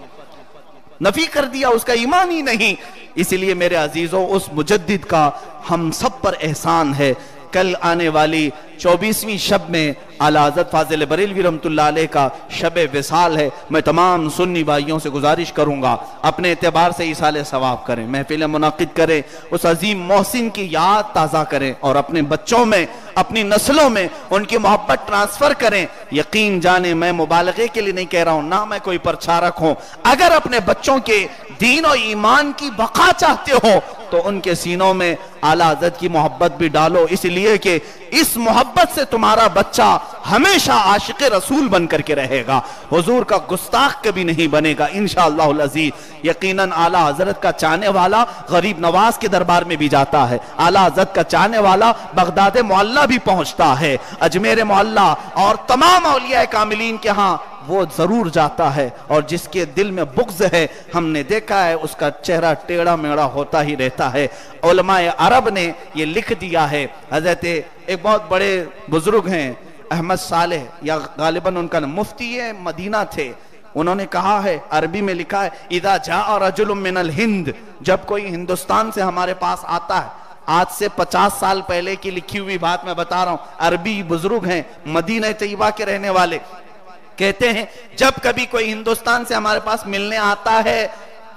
نفی کر دیا، اس کا ایمان ہی نہیں. اسی لیے میرے عزیزوں اس مجدد کا ہم سب پر احسان ہے. کل آنے والی 24ویں شب میں اعلیٰ حضرت فاضل بریلوی رحمۃ اللہ علیہ کا شب وصال ہے. میں تمام سنی بھائیوں سے گزارش کروں گا اپنے اعتبار سے ایصال ثواب کریں، محفل منعقد کریں، اس عظیم محسن کی یاد تازہ کریں، اور اپنے بچوں میں، اپنی نسلوں میں ان کی محبت ٹرانسفر کریں. یقین جانے میں مبالغے کے لیے نہیں کہہ رہا ہوں، نہ میں کوئی پرچارک ہوں. اگر اپنے بچوں کے دین و ایمان کی بقا چاہتے ہو تو ان کے سینوں میں اعلیٰ حضرت کی محبت بھی ڈالو، اس لیے کہ اس محبت سے تمہارا بچہ ہمیشہ عاشق رسول بن کر کے رہے گا، حضور کا گستاخ کبھی نہیں بنے گا انشاءاللہ العزیز. یقیناً اعلیٰ حضرت کا چاہنے والا غریب نواز کے دربار میں بھی جاتا ہے، اعلیٰ حضرت کا چاہنے والا بغداد معلّہ بھی پہنچتا ہے، اجمیر معلّہ اور تمام اولیاء کاملین کے ہاں وہ ضرور جاتا ہے. اور جس کے دل میں بغض ہے ہم نے دیکھا ہے اس کا چہرہ ٹیڑھا میڑا ہوتا ہی رہتا ہے. علماء عرب نے یہ لکھ دیا ہے، حضرت ایک بہت بڑے بزرگ ہیں احمد صالح، یا غالباً ان کا مفتی مدینہ تھے، انہوں نے کہا ہے، عربی میں لکھا ہے اذا جاء رجل من الہند، جب کوئی ہندوستان سے ہمارے پاس آتا ہے، آج سے 50 سال پہلے کی لکھی ہوئی بات میں بتا رہا ہوں، عربی بزرگ ہیں مدینہ طیبہ کے رہنے والے، کہتے ہیں جب کبھی کوئی ہندوستان سے ہمارے پاس ملنے آتا ہے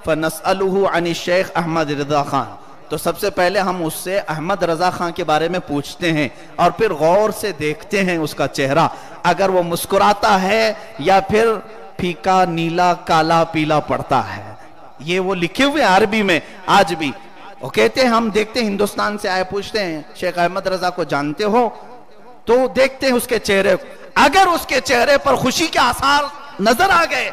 فَنَسْأَلُهُ عَنِ الشیخ احمد رضا خان، تو سب سے پہلے ہم اس سے احمد رضا خان کے بارے میں پوچھتے ہیں، اور پھر غور سے دیکھتے ہیں اس کا چہرہ، اگر وہ مسکراتا ہے یا پھر پھیکا نیلا کالا پیلا پڑتا ہے. یہ وہ لکھے ہوئے عربی میں آج بھی. وہ کہتے ہیں ہم دیکھتے ہیں ہندوستان سے آئے، پوچھتے ہیں شیخ احمد رضا کو جانتے ہو، تو دیکھتے ہیں اس کے چہرے کو، اگر اس کے چہرے پر خوشی کے آثار نظر آ گئے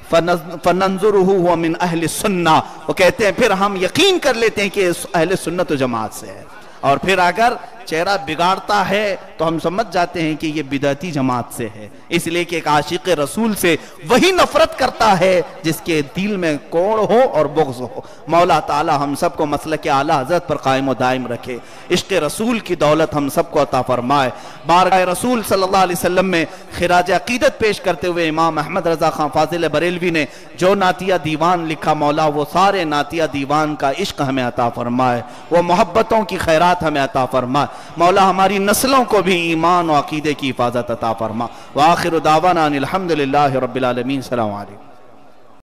فَنَنْظُرُهُ هُوَ مِنْ أَهْلِ السُنَّةِ، وہ کہتے ہیں پھر ہم یقین کر لیتے ہیں کہ اہل سنت و جماعت سے ہے. اور پھر اگر چہرہ بگاڑتا ہے تو ہم سمجھ جاتے ہیں کہ یہ بدعتی جماعت سے ہے، اس لیے کہ ایک عاشق رسول سے وہی نفرت کرتا ہے جس کے دل میں کوڑ ہو اور بغض ہو۔ مولا تعالی ہم سب کو مسلک اعلی حضرت پر قائم و دائم رکھے، عشق رسول کی دولت ہم سب کو عطا فرمائے۔ بارگاہ رسول صلی اللہ علیہ وسلم میں خراج عقیدت پیش کرتے ہوئے امام احمد رضا خان فاضل بریلوی نے جو نعتیہ دیوان لکھا، مولا وہ سارے نعتیہ دیوان کا عشق ہمیں عطا فرمائے، وہ محبتوں کی خیرات ہمیں عطا فرمائے۔ مولا ہماری نسلوں کو بھی ایمان و عقیدے کی حفاظت عطا فرما۔ وآخر دعوانا ان الحمدللہ رب العالمین۔ السلام علیکم۔